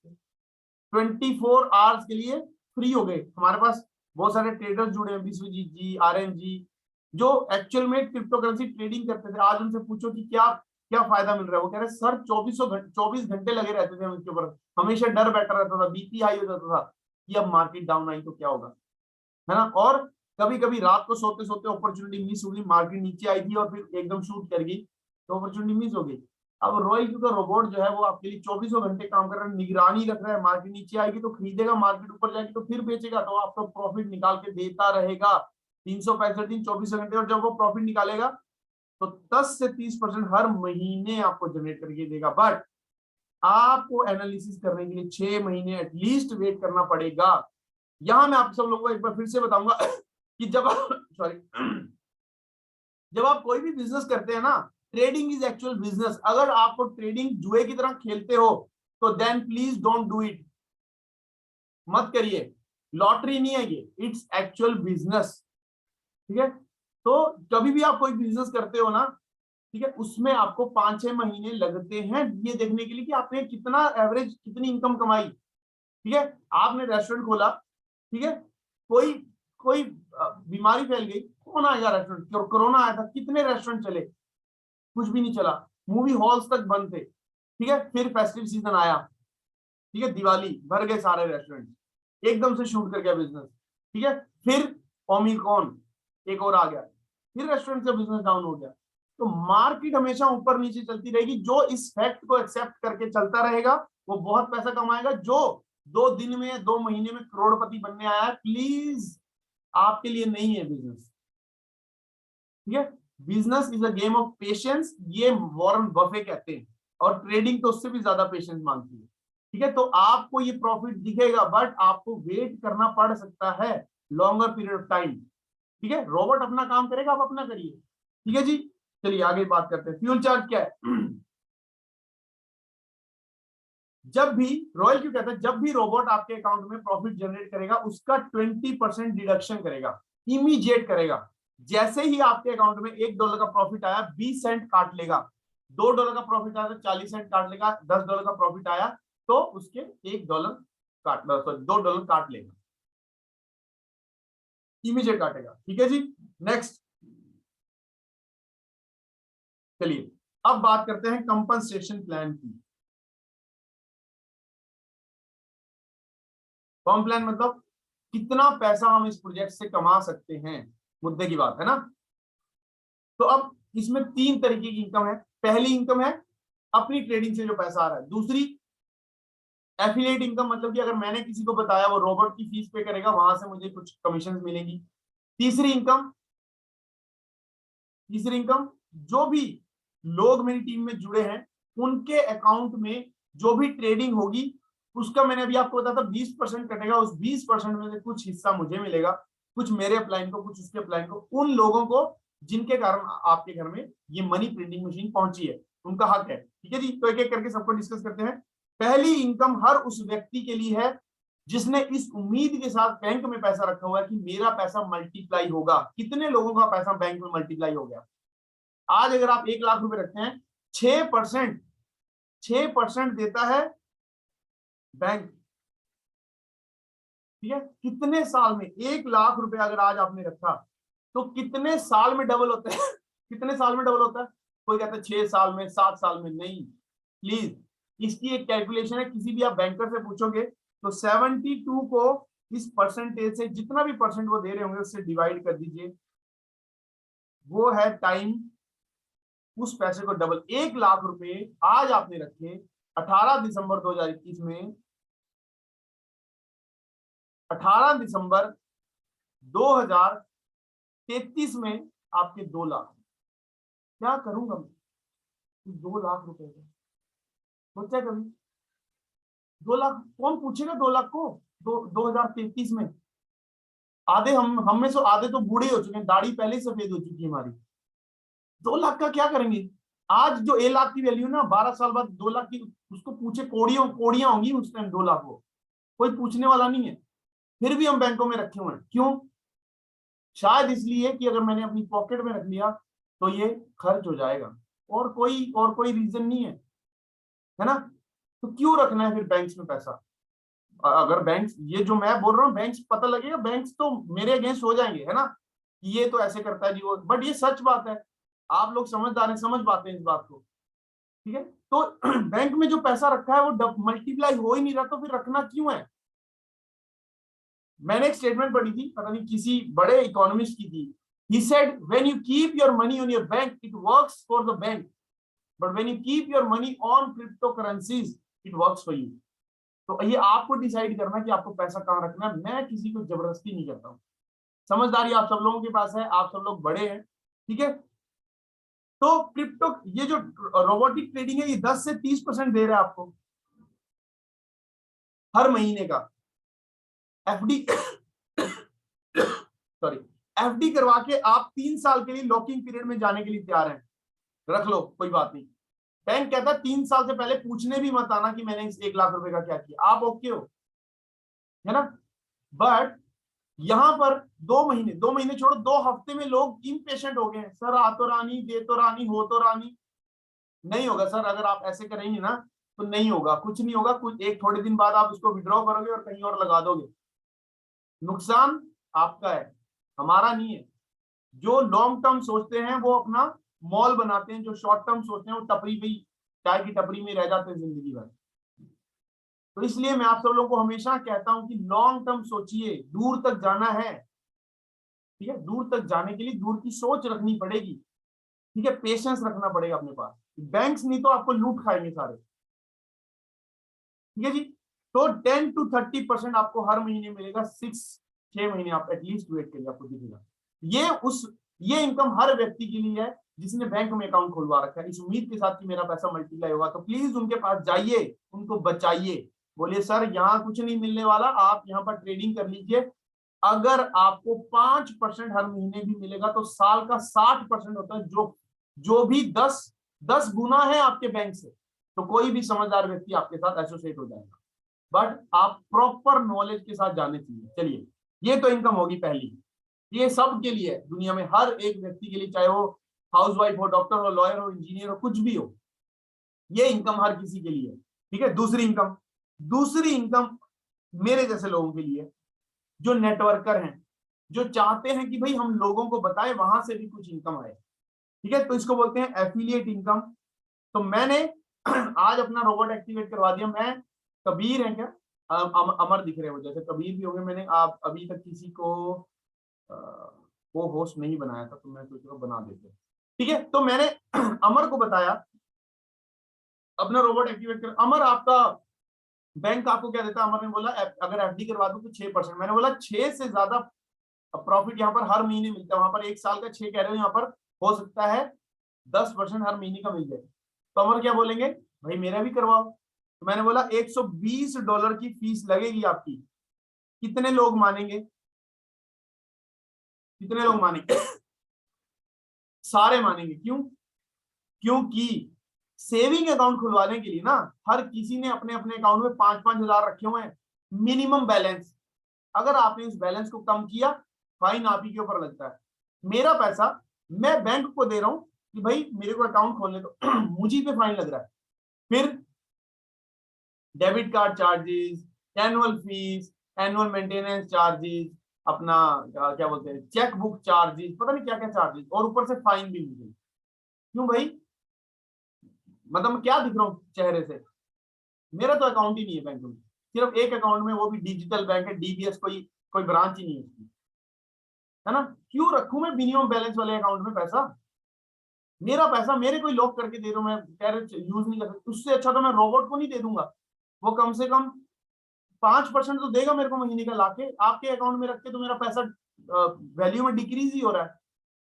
S1: 24 आवर्स के लिए फ्री हो गए। हमारे पास बहुत सारे ट्रेडर्स जुड़े हैं, विश्वजीत जी, आर्यन जी, जो एक्चुअल में क्रिप्टो करेंसी ट्रेडिंग करते थे। आज उनसे पूछो कि क्या क्या फायदा मिल रहा है, वो कह रहे सर 24 घंटे लगे रहते थे हम इसके ऊपर, हमेशा डर बैठा रहता था, बीपी हाई हो जाता था कि अब मार्केट डाउन आई तो क्या होगा, है ना। और कभी कभी रात को सोते सोते अपॉर्चुनिटी मिस हो गई, मार्केट नीचे आई थी और फिर एकदम शूट कर गई, तो अपॉर्चुनिटी मिस हो गई। अब रॉयल क्यू का रोबोट जो है वो आपके लिए 24 घंटे काम कर रहा है, निगरानी रख रहा है। मार्केट नीचे आएगी तो खरीदेगा, मार्केट ऊपर जाएगी तो फिर बेचेगा, तो आपको प्रॉफिट निकाल के देता रहेगा 365 दिन 24 घंटे। और जब वो प्रॉफिट निकालेगा तो 10 से 30% हर महीने आपको जनरेट करके देगा। बट आपको एनालिसिस करने के लिए 6 महीने एटलीस्ट वेट करना पड़ेगा। यहां मैं आप सब लोगों को एक बार फिर से बताऊंगा कि जब सॉरी जब आप कोई भी बिजनेस करते हैं ना, ट्रेडिंग इज एक्चुअल बिजनेस। अगर आपको ट्रेडिंग जुए की तरह खेलते हो तो then please don't do it, मत करिए। लॉटरी नहीं है ये, इट्स एक्चुअल बिजनेस। ठीक है, तो कभी भी आप कोई बिजनेस करते हो ना, ठीक है, उसमें आपको 5-6 महीने लगते हैं ये देखने के लिए कि आपने कितना एवरेज, कितनी इनकम कमाई। ठीक है, आपने रेस्टोरेंट खोला, ठीक है, कोई कोई बीमारी फैल गई, कौन आएगा रेस्टोरेंट, कोरोना आया था, कितने रेस्टोरेंट चले, कुछ भी नहीं चला, मूवी हॉल्स तक बंद थे। ठीक है, फिर फेस्टिव सीजन आया, ठीक है, दिवाली, भर गए सारे रेस्टोरेंट, एकदम से शूट कर गया बिजनेस। ठीक है, फिर ओमिक्रॉन एक और आ गया, फिर रेस्टोरेंट का बिजनेस डाउन हो गया। तो मार्केट हमेशा ऊपर नीचे चलती रहेगी। जो इस फैक्ट को एक्सेप्ट करके चलता रहेगा वो बहुत पैसा कमाएगा। जो 2 दिन में 2 महीने में करोड़पति बनने आया है, प्लीज आपके लिए नहीं है बिजनेस। ठीक है, business is a game of patience, ये वॉरेन बफे कहते हैं, और ट्रेडिंग तो उससे भी ज्यादा पेशेंस मांगती है। ठीक है, तो आपको ये प्रॉफिट दिखेगा बट आपको वेट करना पड़ सकता है लॉन्गर पीरियड ऑफ टाइम। ठीक है, रोबोट अपना काम करेगा, आप अपना करिए। ठीक है जी, चलिए आगे बात करते हैं। फ्यूल चार्ज क्या है। जब भी रॉयल क्यों कहता है, जब भी रोबोट आपके अकाउंट में प्रॉफिट जनरेट करेगा उसका 20% डिडक्शन करेगा, इमीडिएट करेगा। जैसे ही आपके अकाउंट में $1 का प्रॉफिट आया 20 सेंट काट लेगा, $2 का प्रॉफिट आया तो 40 सेंट काट लेगा, $10 का प्रॉफिट आया तो उसके $1 काट, सॉरी $2 काट लेगा, इमीडिएट काटेगा। ठीक है जी, नेक्स्ट चलिए अब बात करते हैं कंपनसेशन प्लान की। फॉर्म प्लान मतलब कितना पैसा हम इस प्रोजेक्ट से कमा सकते हैं, मुद्दे की बात है ना। तो अब इसमें 3 तरीके की इनकम है। पहली इनकम है अपनी ट्रेडिंग से जो पैसा आ रहा है। दूसरी एफिलिएट इनकम, मतलब कि अगर मैंने किसी को बताया वो रोबोट की फीस पे करेगा, वहां से मुझे कुछ कमीशन मिलेंगी। तीसरी इनकम, जो भी लोग मेरी टीम में जुड़े हैं उनके अकाउंट में जो भी ट्रेडिंग होगी उसका, मैंने अभी आपको बताया था 20% कटेगा, उस 20% में से कुछ हिस्सा मुझे मिलेगा, कुछ मेरे अपलाइन को, कुछ उसके अपलाइन को, उन लोगों को जिनके कारण आपके घर में ये मनी प्रिंटिंग मशीन पहुंची है, उनका हक है। ठीक है जी, तो एक एक करके सबको डिस्कस करते हैं। पहली इनकम हर उस व्यक्ति के लिए है जिसने इस उम्मीद के साथ बैंक में पैसा रखा हुआ है कि मेरा पैसा मल्टीप्लाई होगा। कितने लोगों का पैसा बैंक में मल्टीप्लाई हो गया? आज अगर आप 1 लाख रुपए रखते हैं, 6% 6% देता है बैंक। ठीक है, कितने साल में 1 लाख रुपए अगर आज आपने रखा तो कितने साल में डबल होता है? कितने साल में डबल होता है? कोई कहता है 6 साल में, 7 साल में। नहीं, प्लीज, इसकी एक कैलकुलेशन है, किसी भी आप बैंकर से पूछोगे तो 72 को इस परसेंटेज से, जितना भी परसेंट वो दे रहे होंगे उससे डिवाइड कर दीजिए, वो है टाइम। उस पैसे को डबल, 1 लाख रुपए आज आपने रखे 18 दिसंबर 2021 में, 18 दिसंबर 2033 में आपके 2 लाख। क्या करूंगा मैं 2 लाख रुपए का? सोचा कभी? 2 लाख कौन पूछेगा? 2 लाख को 2033 में आधे हम में से आधे तो बूढ़े हो चुके हैं, दाढ़ी पहले ही सफेद हो चुकी है हमारी। 2 लाख का क्या करेंगे? आज जो 1 लाख की वैल्यू ना, 12 साल बाद 2 लाख की, उसको पूछे कोड़ियों कोड़ियां होंगी उस टाइम 2 लाख को, कोई पूछने वाला नहीं है। फिर भी हम बैंकों में रखे हुए हैं, क्यों? शायद इसलिए कि अगर मैंने अपनी पॉकेट में रख लिया तो ये खर्च हो जाएगा, और कोई रीजन नहीं है ना? तो क्यों रखना है फिर बैंक्स में पैसा? अगर बैंक्स, ये जो मैं बोल रहा हूँ बैंक्स, पता लगेगा बैंक्स तो मेरे अगेंस्ट हो जाएंगे, है ना, कि ये तो ऐसे करता है जी वो, बट ये सच बात है। आप लोग समझदार हैं, समझ पाते हैं इस बात को। ठीक है, तो बैंक में जो पैसा रखा है वो मल्टीप्लाई हो ही नहीं रहा, तो फिर रखना क्यों है? मैंने एक स्टेटमेंट पढ़ी थी, पता नहीं किसी बड़े इकोनॉमिस्ट की थी। He said, when you keep your money on your bank, it works for the bank. But when you keep your money on cryptocurrencies, it works for you. तो ये आपको डिसाइड करना कि आपको पैसा कहाँ रखना है। मैं किसी को जबरदस्ती नहीं करता हूँ। समझदारी आप सब लोगों के पास है, आप सब लोग बड़े हैं। ठीक है, तो क्रिप्टो, ये जो रोबोटिक ट्रेडिंग है, ये 10 से 30% दे रहा है आपको हर महीने का। एफडी सॉरी, एफडी करवा के आप 3 साल के लिए लॉकिंग पीरियड में जाने के लिए तैयार हैं, रख लो, कोई बात नहीं। बैंक कहता है 3 साल से पहले पूछने भी मत आना कि मैंने इस 1 लाख रुपए का क्या किया, आप ओके हो, है ना? बट यहां पर 2 महीने छोड़ो, 2 हफ्ते में लोग इम्पेशेंट हो गए हैं। सर आ तो रानी, दे तो रानी, हो तो रानी। नहीं होगा सर, अगर आप ऐसे करेंगे ना तो नहीं होगा, कुछ नहीं होगा। कुछ एक थोड़े दिन बाद आप उसको विड्रॉ करोगे और कहीं और लगा दोगे, नुकसान आपका है, हमारा नहीं है। जो लॉन्ग टर्म सोचते हैं वो अपना मॉल बनाते हैं, जो शॉर्ट टर्म सोचते हैं वो टपरी पे, चाय की टपरी में रह जाते हैं जिंदगी भर। तो इसलिए मैं आप सब लोगों को हमेशा कहता हूं कि लॉन्ग टर्म सोचिए, दूर तक जाना है। ठीक है, दूर तक जाने के लिए दूर की सोच रखनी पड़ेगी। ठीक है, पेशेंस रखना पड़ेगा अपने पास। बैंक्स नहीं तो आपको लूट खाएंगे सारे। ठीक है जी, तो 10 to 30% आपको हर महीने मिलेगा। 6 महीने आप एटलीस्ट वेट करिए, आपको दिखेगा। ये इनकम हर व्यक्ति के लिए है जिसने बैंक में अकाउंट खुलवा रखा है, इस उम्मीद के साथ कि मेरा पैसा मल्टीप्लाई होगा। तो प्लीज उनके पास जाइए, उनको बचाइए, बोलिए सर यहाँ कुछ नहीं मिलने वाला, आप यहाँ पर ट्रेडिंग कर लीजिए। अगर आपको 5% हर महीने भी मिलेगा तो साल का 60% होता है, जो भी 10 गुना है आपके बैंक से। तो कोई भी समझदार व्यक्ति आपके साथ एसोसिएट हो जाएगा, बट आप प्रॉपर नॉलेज के साथ जाने चाहिए। चलिए, ये तो इनकम होगी पहली, ये सब के लिए, दुनिया में हर एक व्यक्ति के लिए, चाहे वो हाउसवाइफ हो, डॉक्टर हो, लॉयर हो, इंजीनियर हो, कुछ भी हो, ये इनकम हर किसी के लिए है। ठीक है, दूसरी इनकम मेरे जैसे लोगों के लिए, जो नेटवर्कर हैं, जो चाहते हैं कि भाई हम लोगों को बताएं, वहां से भी कुछ इनकम आए। ठीक है, तो इसको बोलते हैं एफिलिएट इनकम। तो मैंने आज अपना रोबोट एक्टिवेट करवा दिया। मैं, कबीर है क्या, अमर दिख रहे हो, जैसे कबीर भी होंगे। मैंने आप अभी तक किसी को वो होस्ट नहीं बनाया था, तो मैं सोच रहा बना देते। ठीक है, तो मैंने अमर को बताया अपना रोबोट एक्टिवेट कर। अमर आपका बैंक आपको क्या देता है? अमर ने बोला अगर एफडी करवा दो तो 6%। मैंने बोला 6 से ज्यादा प्रॉफिट यहाँ पर हर महीने मिलता है, वहां पर 1 साल का 6 कह रहे हो, यहाँ पर हो सकता है 10% हर महीने का मिल जाए। तो अमर क्या बोलेंगे, भाई मेरा भी करवाओ। तो मैंने बोला $120 की फीस लगेगी आपकी। कितने लोग मानेंगे? कितने लोग मानेंगे? सारे मानेंगे। क्यों? क्योंकि सेविंग अकाउंट खुलवाने के लिए ना हर किसी ने अपने अपने अकाउंट में 5-5 हजार रखे हुए हैं मिनिमम बैलेंस। अगर आपने इस बैलेंस को कम किया, फाइन आप ही के ऊपर लगता है। मेरा पैसा मैं बैंक को दे रहा हूं कि भाई मेरे को अकाउंट खोलने दो मुझी पे फाइन लग रहा है। फिर debit card charges, annual fees, annual maintenance charges, अपना क्या बोलते हैं चेक बुक चार्जेस, पता नहीं क्या क्या चार्जेस, और ऊपर से फाइन भी मुझे। क्यों भाई? मतलब मैं क्या दिख रहा हूँ चेहरे से? मेरा तो अकाउंट ही नहीं है बैंक में, सिर्फ एक अकाउंट में, वो भी डिजिटल बैंक है, डीबीएस, कोई कोई ब्रांच ही नहीं है उसकी, है ना? क्यों रखूं मैं मिनिमम बैलेंस वाले अकाउंट में पैसा? मेरा पैसा मेरे कोई लॉक करके दे रहा हूं, मैं कह रहे यूज नहीं कर सकता। उससे अच्छा तो मैं रोबोट को नहीं दे दूंगा, वो कम से कम 5% तो देगा मेरे को महीने का लाके। आपके अकाउंट में रख के तो मेरा पैसा वैल्यू में डिक्रीज ही हो रहा है।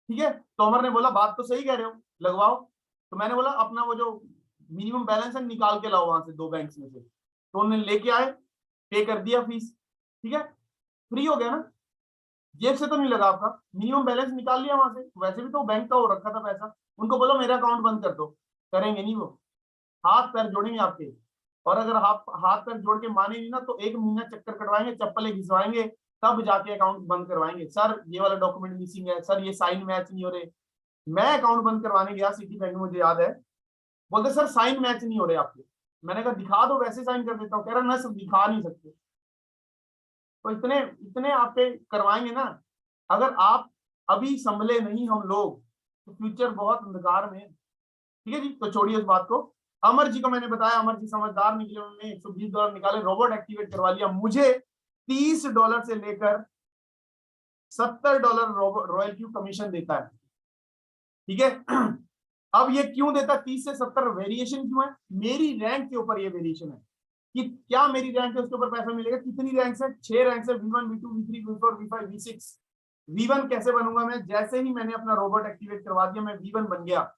S1: ठीक है, तो अमर ने बोला बात तो सही कह रहे हो, लगवाओ। तो मैंने बोला अपना वो जो मिनिमम बैलेंस है निकाल के लाओ वहां से, 2 बैंक में से। तो उन्होंने लेके आए, पे कर दिया फीस। ठीक है, फ्री हो गया ना, जेब से तो नहीं लगा आपका, मिनिमम बैलेंस निकाल लिया वहां से। वैसे भी तो बैंक का हो रखा था पैसा। उनको बोलो मेरा अकाउंट बंद कर दो, करेंगे नहीं वो, हाथ पैर जोड़ेंगे आपके। और अगर आप हाथ पैर जोड़ के माने नहीं ना तो 1 महीना चक्कर कटवाएंगे, चप्पलें घिसवाएंगे, तब जाके अकाउंट बंद करवाएंगे। सर ये वाला डॉक्यूमेंट मिसिंग है, सर ये साइन मैच नहीं हो रहे। मैं अकाउंट बंद करवाने गया सिटी बैंक में, मुझे याद है, बोलते सर साइन मैच नहीं हो रहे आपके। मैंने कहा दिखा दो, वैसे साइन कर देता हूँ। कह रहा ना सर दिखा नहीं सकते। तो इतने इतने आप पे करवाएंगे ना। अगर आप अभी संभले नहीं हम लोग तो फ्यूचर बहुत अंधकार में है। ठीक है जी, तो छोड़िए उस बात को। अमर जी को मैंने बताया, अमर जी समझदार निकले, उन्होंने $120 निकाले, रोबोट एक्टिवेट करवा लिया। मुझे $30 से लेकर $70 रॉयल क्यू कमीशन देता है। ठीक है, अब ये क्यों देता? 30 से 70 वेरिएशन क्यों है? मेरी रैंक के ऊपर ये वेरिएशन है कि क्या मेरी रैंक है उसके ऊपर पैसा मिलेगा। कितनी रैंक है? 6 रैंक है, V1 V2 V3 V4 V5 V6। V1 कैसे बनूंगा मैं? जैसे ही मैंने अपना रोबोट एक्टिवेट करवा दिया मैं V1 बन गया।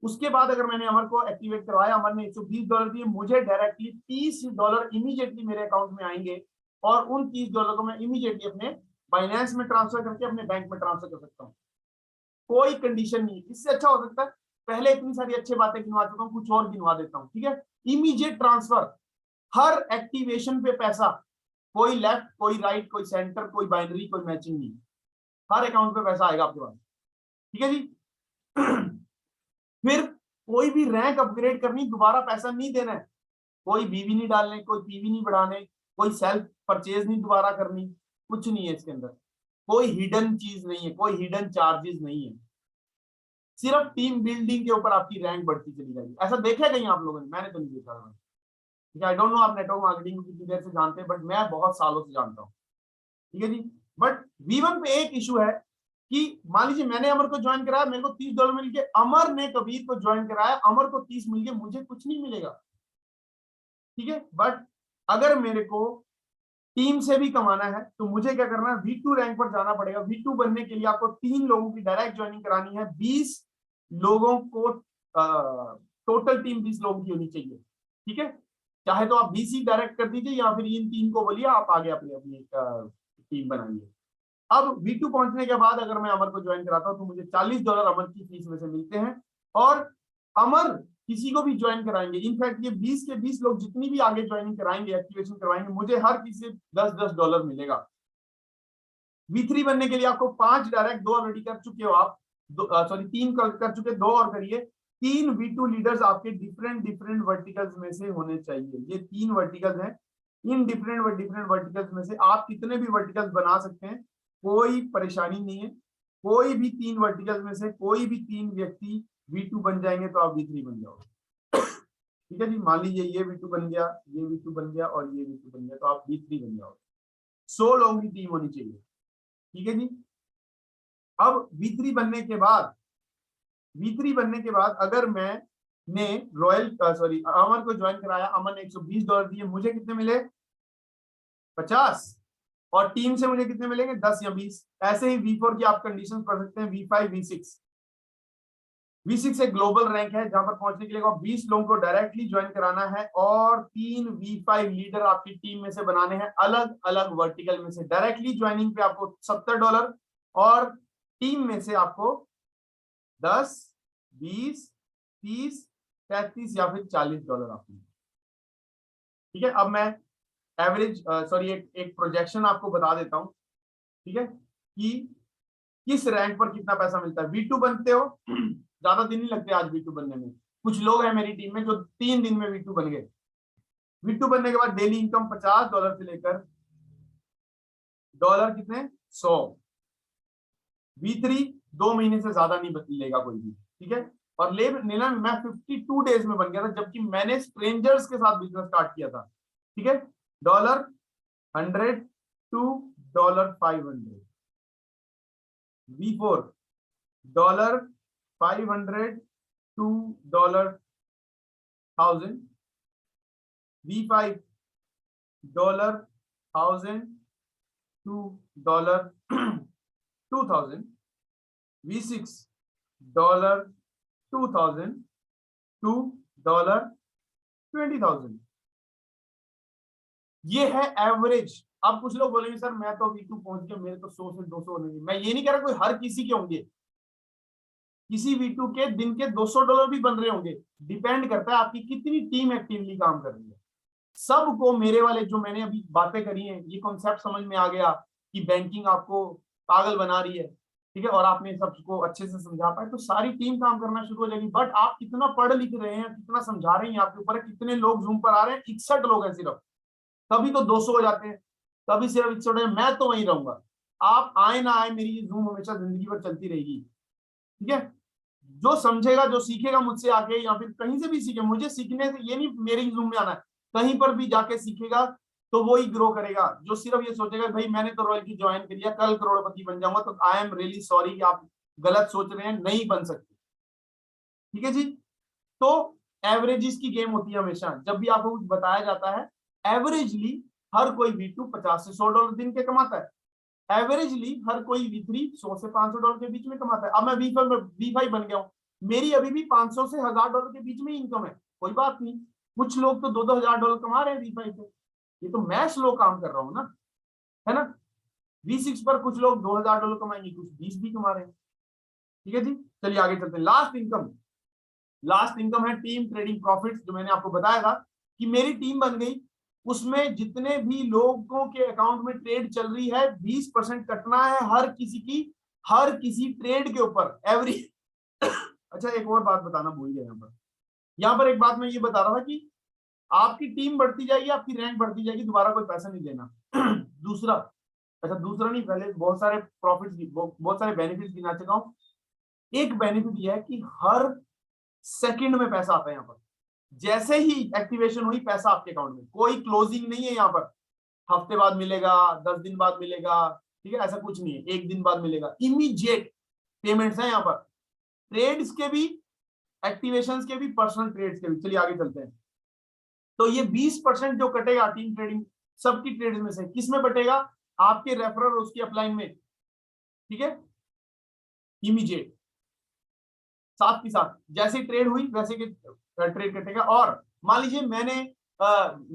S1: उसके बाद अगर मैंने अमर को एक्टिवेट करवाया, अमर ने $120 दिए, मुझे डायरेक्टली $30 इमीडिएटली मेरे अकाउंट में आएंगे, और उन $30 को मैं इमीडिएटली अपने बाइनेंस में ट्रांसफर करके अपने बैंक में ट्रांसफर कर सकता हूँ। कोई कंडीशन नहीं। इससे अच्छा हो सकता है? पहले इतनी सारी अच्छी बातें गिनवा चुका हूँ, कुछ और गिनवा देता हूँ। ठीक है, इमीडिएट ट्रांसफर, हर एक्टिवेशन पे पैसा, कोई लेफ्ट कोई राइट कोई सेंटर कोई बाइनरी कोई मैचिंग नहीं, हर अकाउंट पे पैसा आएगा आपके पास। ठीक है जी। फिर कोई भी रैंक अपग्रेड करनी, दोबारा पैसा नहीं देना है, कोई बीवी नहीं डालने, कोई पीवी नहीं बढ़ाने, कोई सेल्फ परचेज नहीं दोबारा करनी, कुछ नहीं है इसके अंदर। कोई हिडन चीज नहीं है, कोई हिडन चार्जेस नहीं है। सिर्फ टीम बिल्डिंग के ऊपर आपकी रैंक बढ़ती चली जाएगी। ऐसा देखा कहीं आप लोगों ने? मैंने तो नहीं देखा। ठीक है, आई डोंट नो आप नेटवर्क मार्केटिंग को कितनी देर से जानते हैं, बट मैं बहुत सालों से जानता हूँ। ठीक है जी। बट V1 पे एक इशू है कि मान लीजिए मैंने अमर को ज्वाइन कराया, मेरे को $30 मिल गए, अमर ने कबीर को ज्वाइन कराया, अमर को 30 मिल गए, मुझे कुछ नहीं मिलेगा। ठीक है, बट अगर मेरे को टीम से भी कमाना है तो मुझे क्या करना है? V2 रैंक पर जाना पड़ेगा। V2 बनने के लिए आपको 3 लोगों की डायरेक्ट ज्वाइनिंग करानी है। 20 लोगों को, टोटल टीम 20 लोगों की होनी चाहिए। ठीक है, चाहे तो आप 20 ही डायरेक्ट कर दीजिए, या फिर इन 3 को बोलिए आप आगे अपनी अपनी टीम बनाइए। अब V2 पहुंचने के बाद अगर मैं अमर को ज्वाइन कराता हूं तो मुझे $40 अमर की फीस में से मिलते हैं, और अमर किसी को भी ज्वाइन कराएंगे, इनफैक्ट ये 20 के 20 लोग जितनी भी आगे ज्वाइनिंग कराएंगे, एक्टिवेशन करवाएंगे, मुझे हर किसी से $10 मिलेगा। V3 बनने के लिए आपको 5 डायरेक्ट, 2 ऑलरेडी कर चुके हो आप, सॉरी 3 कर चुके, 2 और करिए। 3 V2 लीडर्स आपके डिफरेंट डिफरेंट वर्टिकल्स में से होने चाहिए। ये 3 वर्टिकल्स हैं, इन डिफरेंट डिफरेंट वर्टिकल्स में से आप कितने भी वर्टिकल्स बना सकते हैं, कोई परेशानी नहीं है। कोई भी 3 वर्टिकल्स में से कोई भी 3 व्यक्ति V2 बन जाएंगे तो आप V3 बन जाओगे। ठीक है जी, मान लीजिए ये V2 बन गया, ये V2 बन गया और ये V2 बन गया, तो आप V3 बन जाओगे। 100 लोगों की टीम होनी चाहिए। ठीक है जी। अब V3 बनने के बाद अगर मैं ने अमर को ज्वाइन कराया, अमर ने $120 दिए, मुझे कितने मिले? 50। और टीम से मुझे कितने मिलेंगे? 10 या 20। ऐसे ही V4 की आप कंडीशंस पढ़ सकते हैं, V5 V6। V6 एक ग्लोबल रैंक है जहां पर पहुंचने के लिए आपको 20 लोगों को डायरेक्टली ज्वाइन कराना है और 3 V5 लीडर आपकी टीम में से बनाने हैं, अलग अलग वर्टिकल में से। डायरेक्टली ज्वाइनिंग पे आपको $70 और टीम में से आपको 10, 20, 30, 33 या फिर $40 आपको। ठीक है, अब मैं एवरेज एक प्रोजेक्शन आपको बता देता हूं, ठीक है, कि किस रैंक पर कितना पैसा मिलता है। V2 बनते हो, ज्यादा दिन नहीं लगते आज V2 बनने में। कुछ लोग हैं मेरी टीम में जो 3 दिन में V2 बन गए। V2 बनने के बाद डेली इनकम $50 से लेकर डॉलर कितने 100। V3 2 महीने से ज्यादा नहीं लेगा कोई भी, ठीक है। और लेना मैं 52 डेज में बन गया था, जबकि मैंने स्ट्रेंजर्स के साथ बिजनेस स्टार्ट किया था, ठीक है। $100 to $500। V4 $500 to $1000। V5 $1000 to $2000। V6 $2000 to $20,000। ये है एवरेज। अब कुछ लोग बोलेंगे सर मैं तो V2 पहुंच गया, मेरे तो 100 से 200 नहीं। मैं ये नहीं कह रहा कोई हर किसी के होंगे, किसी V2 के दिन के $200 भी बन रहे होंगे। डिपेंड करता है आपकी कितनी टीम एक्टिवली काम कर रही है। सबको मेरे वाले जो मैंने अभी बातें करी हैं, ये कॉन्सेप्ट समझ में आ गया कि बैंकिंग आपको पागल बना रही है, ठीक है, और आपने सबको अच्छे से समझा पाए, तो सारी टीम काम करना शुरू हो जाएगी। बट आप कितना पढ़ लिख रहे हैं, कितना समझा रहे हैं, आपके ऊपर है। कितने लोग जूम पर आ रहे हैं? 61 लोग हैं सिर्फ। कभी तो 200 हो जाते हैं, कभी सिर्फ 61 है। मैं तो वहीं रहूंगा, आप आए ना आए, मेरी ये जूम हमेशा जिंदगी भर चलती रहेगी, ठीक है। जो समझेगा, जो सीखेगा मुझसे आके या फिर कहीं से भी सीखे, मुझे सीखने से ये नहीं मेरी जूम में आना है, कहीं पर भी जाके सीखेगा तो वो ही ग्रो करेगा। जो सिर्फ ये सोचेगा भाई मैंने तो रॉयल की ज्वाइन किया, कल करोड़पति बन जाऊंगा, तो आई एम रियली सॉरी कि आप गलत सोच रहे हैं, नहीं बन सकते, ठीक है जी। तो एवरेजेस की गेम होती है हमेशा। जब भी आपको कुछ बताया जाता है, एवरेजली हर कोई V2 $50 से $100 दिन के कमाता है। एवरेजली हर कोई V3 $100 से $500 के बीच में कमाता है। अब मैं V5 बन गया हूं, मेरी अभी भी $500 से $1000 के बीच में इनकम है, कोई बात नहीं। कुछ लोग तो $2,000 कमा रहे हैं V5 पे, ये तो मैं स्लो काम कर रहा हूं ना, है ना। V6 पर कुछ लोग $2000 कमाएंगे, कुछ 20 भी कमा रहे हैं, ठीक है जी। चलिए आगे चलते हैं। लास्ट इनकम है टीम ट्रेडिंग प्रॉफिट्स, जो मैंने आपको बताया था कि मेरी टीम बन गई, उसमें जितने भी लोगों के अकाउंट में ट्रेड चल रही है 20% कटना है हर किसी ट्रेड के ऊपर एवरी। अच्छा एक और बात बताना भूल गया, यहाँ पर एक बात मैं ये बता रहा था कि आपकी टीम बढ़ती जाएगी, आपकी रैंक बढ़ती जाएगी, दोबारा कोई पैसा नहीं देना। दूसरा नहीं, पहले बहुत सारे प्रॉफिट, बहुत सारे बेनिफिट गिना चुका हूं। एक बेनिफिट यह है कि हर सेकंड में पैसा आता है। यहाँ पर जैसे ही एक्टिवेशन हुई पैसा आपके अकाउंट में, कोई क्लोजिंग नहीं है यहाँ पर, हफ्ते बाद मिलेगा, 10 दिन बाद मिलेगा, ठीक है, ऐसा कुछ नहीं है, एक दिन बाद मिलेगा। इमीडिएट पेमेंट्स है यहाँ पर, ट्रेड्स के भी, एक्टिवेशंस के भी, पर्सनल ट्रेड्स के भी। चलिए आगे चलते हैं। तो ये 20% जो कटेगा टीम ट्रेडिंग सबकी ट्रेड्स में से, किस में बटेगा? आपके रेफरर और उसकी अपलाइन में, ठीक है, इमीडिएट। साथ ही साथ जैसे ट्रेड हुई वैसे के ट्रेड कटेगा। और मान लीजिए मैंने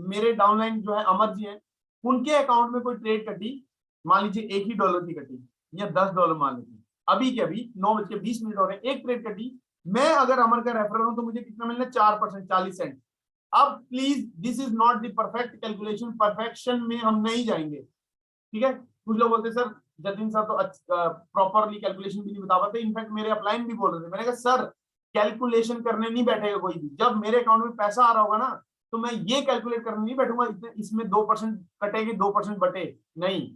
S1: मेरे डाउनलाइन जो है अमर जी हैं, उनके अकाउंट में कोई ट्रेड कटी, मान लीजिए $1 ही की कटी या $10 मान लीजिए, अभी के अभी 9:20 हो रहे हैं, एक ट्रेड कटी, मैं अगर अमर का रेफरर हूं तो मुझे कितना मिलना है? 4%, 40 सेंट। अब please this is not the perfect calculation, perfection में हम नहीं जाएंगे, ठीक है। कुछ लोग बोलते सर जतिन सर तो प्रॉपरली कैलकुलेशन भी नहीं बता पाते, इनफैक्ट मेरे अपलाइन भी बोल रहे थे। मैंने कहा सर कैलकुलेशन करने नहीं बैठेगा कोई भी, जब मेरे अकाउंट में पैसा आ रहा होगा ना तो मैं ये कैलकुलेट करने नहीं बैठूंगा इतने इसमें 2% कटेगी, 2% बटे, नहीं।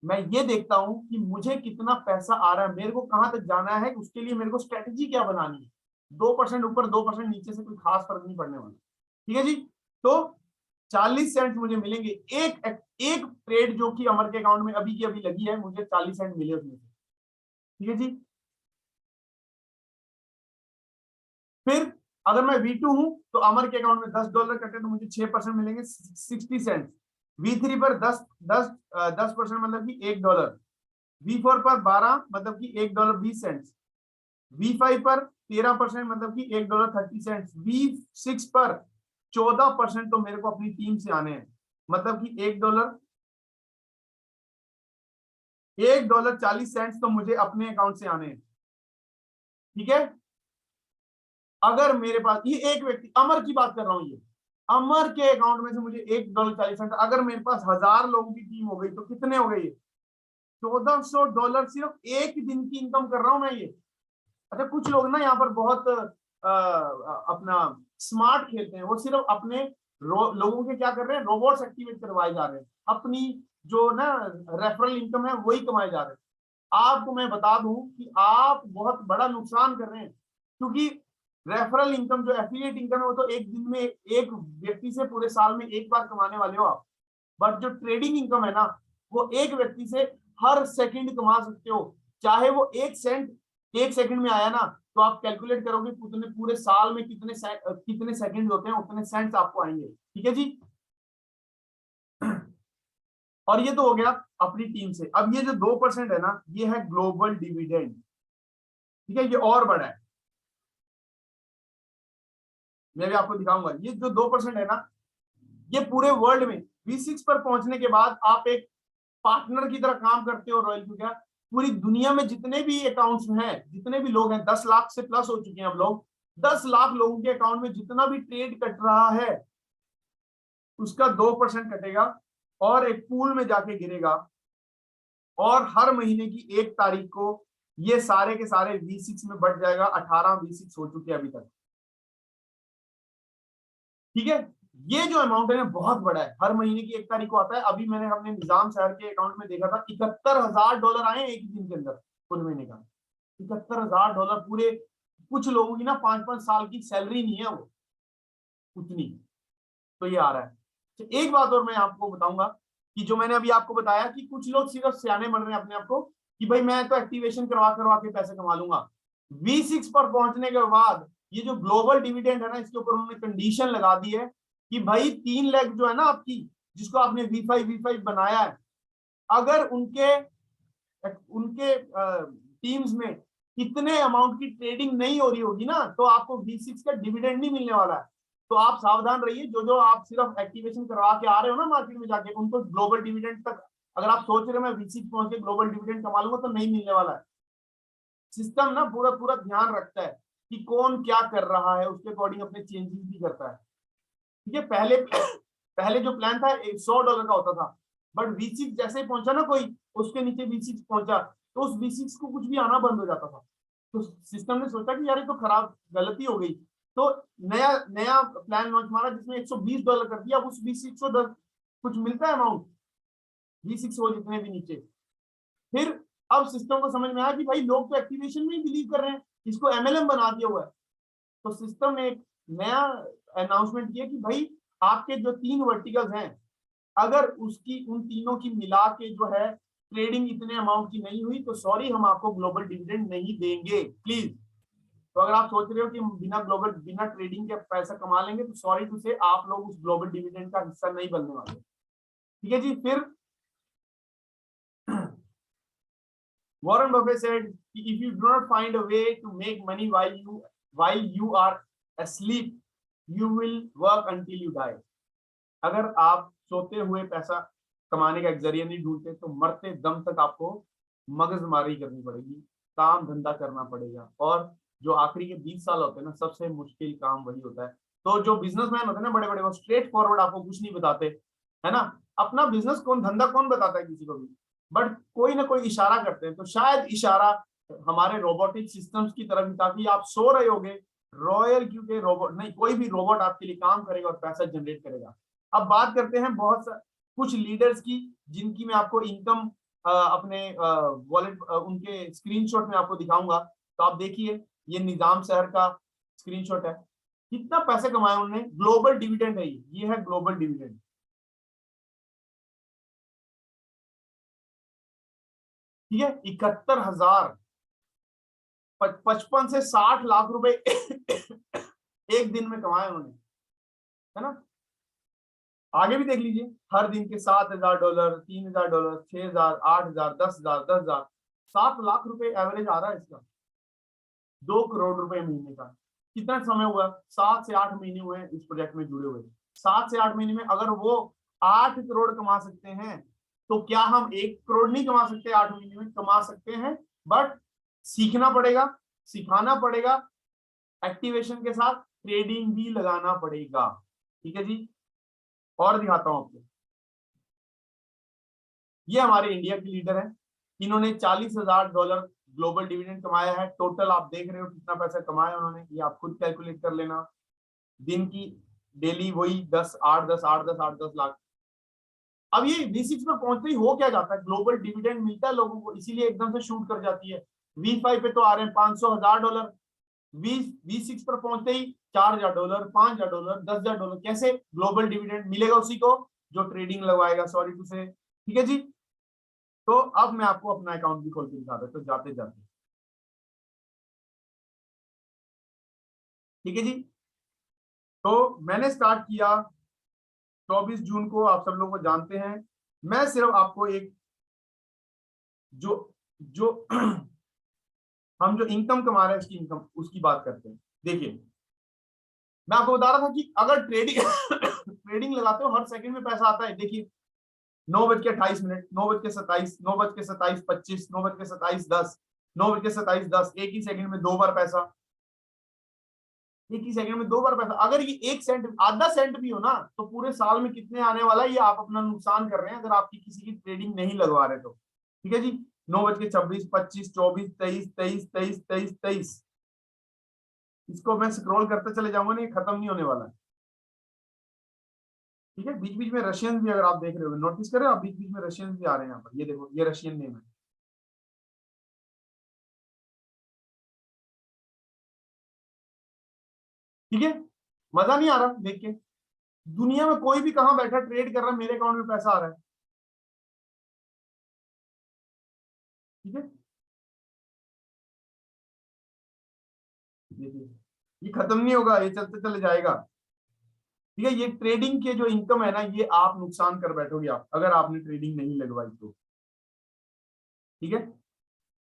S1: मैं ये देखता हूं कि मुझे कितना पैसा आ रहा है, मेरे को कहां तक जाना है, उसके लिए मेरे को स्ट्रेटेजी क्या बनानी है। 2% ऊपर 2% नीचे से कोई खास फर्क नहीं पड़ने वाला, ठीक है जी। तो 40 सेंट मुझे मिलेंगे एक एक ट्रेड जो कि अमर के अकाउंट में अभी की अभी लगी है, मुझे 40 सेंट मिले उसमें से, ठीक है जी। फिर अगर मैं V2 हूं तो अमर के अकाउंट में $10 कटे तो मुझे 6% मिलेंगे, 60 सेंट। V3 पर 10% मतलब कि $1। V4 पर 12 मतलब कि $1.20। V5 पर 13% मतलब कि $1.30। V6 पर 14% तो मेरे को अपनी टीम से आने हैं, मतलब कि $1.40 तो मुझे अपने अकाउंट से आने हैं। ठीक है, अगर मेरे पास ये एक व्यक्ति, अमर की बात कर रहा हूं, ये अमर के अकाउंट में से मुझे $1.40, अगर मेरे पास 1000 लोगों की टीम हो गई तो कितने हो गए? ये $1400 सिर्फ एक दिन की इनकम कर रहा हूं मैं ये। अच्छा, कुछ लोग ना यहाँ पर बहुत अपना स्मार्ट खेलते हैं, वो सिर्फ अपने लोगों के क्या कर रहे हैं, रोबोट्स एक्टिवेट करवाए जा रहे हैं, अपनी जो ना रेफरल इनकम है वही कमाए जा रहे हैं। आपको मैं बता दूं कि आप बहुत बड़ा नुकसान कर रहे हैं, क्योंकि रेफरल इनकम जो एफिलिएट इनकम है वो तो एक दिन में एक व्यक्ति से पूरे साल में एक बार कमाने वाले हो आप। बट जो ट्रेडिंग इनकम है ना, वो एक व्यक्ति से हर सेकंड कमा सकते हो, चाहे वो 1 सेंट 1 सेकंड में आया ना, तो आप कैलकुलेट करोगे कितने पूरे साल में कितने सेकंड होते हैं, उतने सेंट्स आपको आएंगे। ठीक है जी। और ये तो हो गया अपनी टीम से। अब ये जो 2% है ना, ये है ग्लोबल डिविडेंड। ठीक है, ये और बड़ा है, मैं भी आपको दिखाऊंगा। ये जो 2% है ना, ये पूरे वर्ल्ड में V6 पर पहुंचने के बाद आप एक पार्टनर की तरह काम करते हो रॉयल क्यू। क्या पूरी दुनिया में जितने भी अकाउंट्स हैं, जितने भी लोग हैं, 10 लाख से प्लस हो चुके हैं अब लोग, 10 लाख लोगों के अकाउंट में जितना भी ट्रेड कट रहा है उसका 2% कटेगा और एक पूल में जाके गिरेगा, और हर महीने की 1 तारीख को ये सारे के सारे V6 में बढ़ जाएगा। 18 V6 हो चुके हैं अभी तक। ठीक है, ये जो अमाउंट है ना बहुत बड़ा है, हर महीने की 1 तारीख को आता है। अभी हमने निजाम शहर के अकाउंट में देखा था, $71,000 आए एक ही दिन के अंदर, पूरे महीने का $71,000। पूरे कुछ लोगों की ना 5-5 साल की सैलरी नहीं है वो उतनी, तो ये आ रहा है। तो एक बात और मैं आपको बताऊंगा कि जो मैंने अभी आपको बताया कि कुछ लोग सिर्फ सियाने बन रहे हैं अपने आप को कि भाई मैं तो एक्टिवेशन करवा करवा के पैसे कमा लूंगा। V6 पर पहुंचने के बाद ये जो ग्लोबल डिविडेंड है ना, इसके ऊपर उन्होंने कंडीशन लगा दी है कि भाई 3 लाख जो है ना आपकी, जिसको आपने V5 बनाया है, अगर उनके उनके टीम्स में कितने अमाउंट की ट्रेडिंग नहीं हो रही होगी ना, तो आपको V6 का डिविडेंड नहीं मिलने वाला है। तो आप सावधान रहिए, जो आप सिर्फ एक्टिवेशन करवा के आ रहे हो ना मार्केट में जाके, उनको ग्लोबल डिविडेंड तक अगर आप सोच रहे हो मैं V6 पहुंच के ग्लोबल डिविडेंड कमा लूंगा, तो नहीं मिलने वाला है। सिस्टम ना पूरा पूरा ध्यान रखता है कि कौन क्या कर रहा है, उसके अकॉर्डिंग अपने चेंजेस भी करता है। ठीक है, पहले पहले जो प्लान था $100 का होता था, बट V6 जैसे ही पहुंचा ना कोई, उसके नीचे V6 पहुंचा, तो उस V6 को कुछ भी आना बंद हो जाता था। तो सिस्टम ने सोचा कि यार ये तो खराब गलती हो गई, तो नया नया प्लान लॉन्च मारा जिसमें $120 कर दिया। उस V6 को कुछ मिलता है अमाउंट, V6 हो जितने भी नीचे। फिर अब सिस्टम को समझ में आया कि भाई लोग तो एक्टिवेशन में ही बिलीव कर रहे हैं, इसको MLM बना दिया हुआ है। तो सिस्टम ने एक नया अनाउंसमेंट किया कि भाई आपके जो 3 वर्टिकल्स हैं, अगर उसकी उन तीनों की मिला के जो है ट्रेडिंग इतने अमाउंट की नहीं हुई, तो सॉरी हम आपको ग्लोबल डिविडेंड नहीं देंगे प्लीज। तो अगर आप सोच रहे हो कि बिना ट्रेडिंग के पैसा कमा लेंगे, तो सॉरी टू से आप लोग उस ग्लोबल डिविडेंड का हिस्सा नहीं बनने वाले। ठीक है जी। फिर Warren Buffett said, if you do not find a way to make money while you are asleep, you will work until you die. अगर आप सोते हुए पैसा कमाने का एक जरिया नहीं ढूंढते, तो मरते दम तक आपको मगजमारी करनी पड़ेगी, काम धंधा करना पड़ेगा। और जो आखिरी के 20 साल होते हैं ना, सबसे मुश्किल काम वही होता है। तो जो बिजनेसमैन होते हैं ना बड़े बड़े, वो स्ट्रेट फॉरवर्ड आपको कुछ नहीं बताते, है ना। अपना बिजनेस धंधा कौन बताता है किसी को भी, बट कोई ना कोई इशारा करते हैं। तो शायद इशारा हमारे रोबोटिक सिस्टम्स की तरफ, ताकि आप सो रहे होगे, रॉयल क्यू के रोबोट नहीं, कोई भी रोबोट आपके लिए काम करेगा और पैसा जनरेट करेगा। अब बात करते हैं कुछ लीडर्स की, जिनकी मैं आपको इनकम अपने वॉलेट उनके स्क्रीनशॉट में आपको दिखाऊंगा। तो आप देखिए, ये निजाम शहर का स्क्रीनशॉट है, कितना पैसे कमाए उन्होंने। ग्लोबल डिविडेंड है ये है ग्लोबल डिविडेंड। ठीक है, 71,000, 55 से 60 लाख रुपए एक दिन में कमाए उन्होंने, है ना। आगे भी देख लीजिए, हर दिन के $7,000, $3,000, 6,000, 8,000, 10,000, 10,000, 7 लाख रुपए एवरेज आ रहा है इसका, 2 करोड़ रुपए महीने का। कितना समय हुआ? 7 से 8 महीने हुए इस प्रोजेक्ट में जुड़े हुए। 7 से 8 महीने में अगर वो 8 करोड़ कमा सकते हैं, तो क्या हम 1 करोड़ नहीं कमा सकते? 8 महीने में कमा सकते हैं, बट सीखना पड़ेगा, सिखाना पड़ेगा, एक्टिवेशन के साथ ट्रेडिंग भी लगाना पड़ेगा। ठीक है जी। और दिखाता हूं आपको, ये हमारे इंडिया के लीडर हैं, इन्होंने $40,000 ग्लोबल डिविडेंड कमाया है। टोटल आप देख रहे हो कितना पैसा कमाया उन्होंने, ये आप खुद कैलकुलेट कर लेना। दिन की डेली वही 10, 8, 10, 8, 10, 8, 10 लाख। अब ये V6 पर पहुंचते ही हो क्या जाता है, ग्लोबल डिविडेंड मिलता है लोगों को, इसीलिए एकदम से शूट कर जाती है। V5 पे तो आ रहे हैं $500,000, V6 पर पहुंचते ही $4,000, $5,000, $10,000। कैसे? ग्लोबल डिविडेंड मिलेगा उसी को जो ट्रेडिंग लगवाएगा, सॉरी टू से। ठीक है जी। तो अब मैं आपको अपना अकाउंट भी खोल के दिखा देता हूं जाते जाते। ठीक है जी। तो मैंने स्टार्ट किया 24 जून को, आप सब लोग को जानते हैं। मैं सिर्फ आपको एक जो जो हम जो इनकम कमा रहे हैं उसकी इनकम उसकी बात करते हैं। देखिए, मैं आपको बता रहा था कि अगर ट्रेडिंग ट्रेडिंग लगाते हो हर सेकंड में पैसा आता है। देखिए 9:28, 9:27, 9:27:25, 9:27:10, 9:27:10, एक ही सेकंड में 2 बार पैसा, एक ही सेकंड में 2 बार पैसा। अगर ये 1 सेंट, आधा सेंट भी हो ना, तो पूरे साल में कितने आने वाला है, ये आप अपना नुकसान कर रहे हैं अगर आपकी किसी की ट्रेडिंग नहीं लगवा रहे तो। ठीक है जी। 9:26, 25, 24, 23, 23, 23, 23, 23, इसको मैं स्क्रॉल करते चले जाऊंगा ना, ये खत्म नहीं होने वाला है। ठीक है। बीच बीच में रशियन भी अगर आप देख रहे हो, नोटिस कर रहे हो आप, बीच बीच में रशियन भी आ रहे हैं यहाँ पर। ये देखो, ये रशियन नेम है। ठीक है। मजा नहीं आ रहा देख के? दुनिया में कोई भी कहां बैठा ट्रेड कर रहा है, मेरे अकाउंट में पैसा आ रहा है। ठीक है। देखिए, ये खत्म नहीं होगा, ये चलते चले जाएगा। ठीक है। ये ट्रेडिंग के जो इनकम है ना, ये आप नुकसान कर बैठोगे आप अगर आपने ट्रेडिंग नहीं लगवाई तो। ठीक है।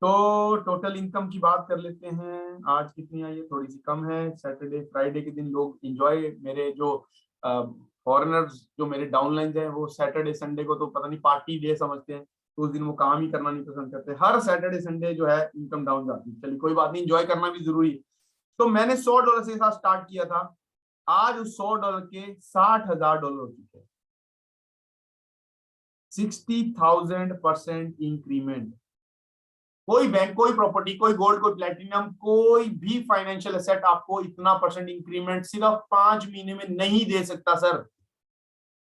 S1: तो टोटल इनकम की बात कर लेते हैं। आज कितनी आई है? थोड़ी सी कम है। सैटरडे फ्राइडे के दिन लोग एंजॉय, मेरे जो फॉरेनर्स जो मेरे डाउनलाइन है, वो सैटरडे संडे को तो पता नहीं पार्टी डे समझते हैं, तो उस दिन वो काम ही करना नहीं पसंद करते। हर सैटरडे संडे जो है इनकम डाउन जाती है। चलिए कोई बात नहीं, एंजॉय करना भी जरूरी है। तो मैंने $100 से साथ स्टार्ट किया था, आज उस $100 के $60,000 हो चुके हैं। 60,000% इंक्रीमेंट। कोई बैंक, कोई प्रॉपर्टी, कोई गोल्ड, कोई प्लेटिनम, कोई भी फाइनेंशियल एसेट आपको इतना परसेंट इंक्रीमेंट सिर्फ 5 महीने में नहीं दे सकता सर।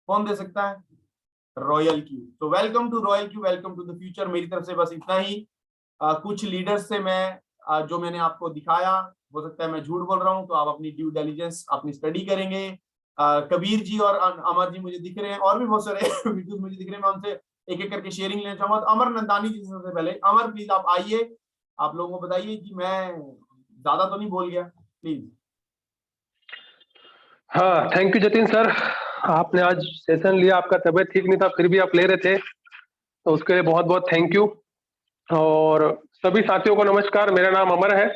S1: कौन दे सकता है? Royal Q. तो welcome to Royal Q, welcome to the future. मेरी तरफ से बस इतना ही। कुछ लीडर्स से मैं जो मैंने आपको दिखाया, हो सकता है मैं झूठ बोल रहा हूं, तो आप अपनी ड्यू डिलिजेंस अपनी स्टडी करेंगे। कबीर जी और अमर जी मुझे दिख रहे हैं, और भी बहुत सारे वीडियोस मुझे दिख रहे हैं, मैं उनसे एक एक करके शेयरिंग लेना चाहूंगा। तो अमर नंदानी जी सबसे पहले, अमर प्लीज आप आइए, आप लोगों को बताइए कि मैं ज्यादा तो नहीं बोल गया, प्लीज।
S2: हाँ, थैंक यू जतिन सर। आपने आज सेशन लिया, आपका तबीयत ठीक नहीं था फिर भी आप ले रहे थे, तो उसके लिए बहुत बहुत थैंक यू। और सभी साथियों को नमस्कार, मेरा नाम अमर है।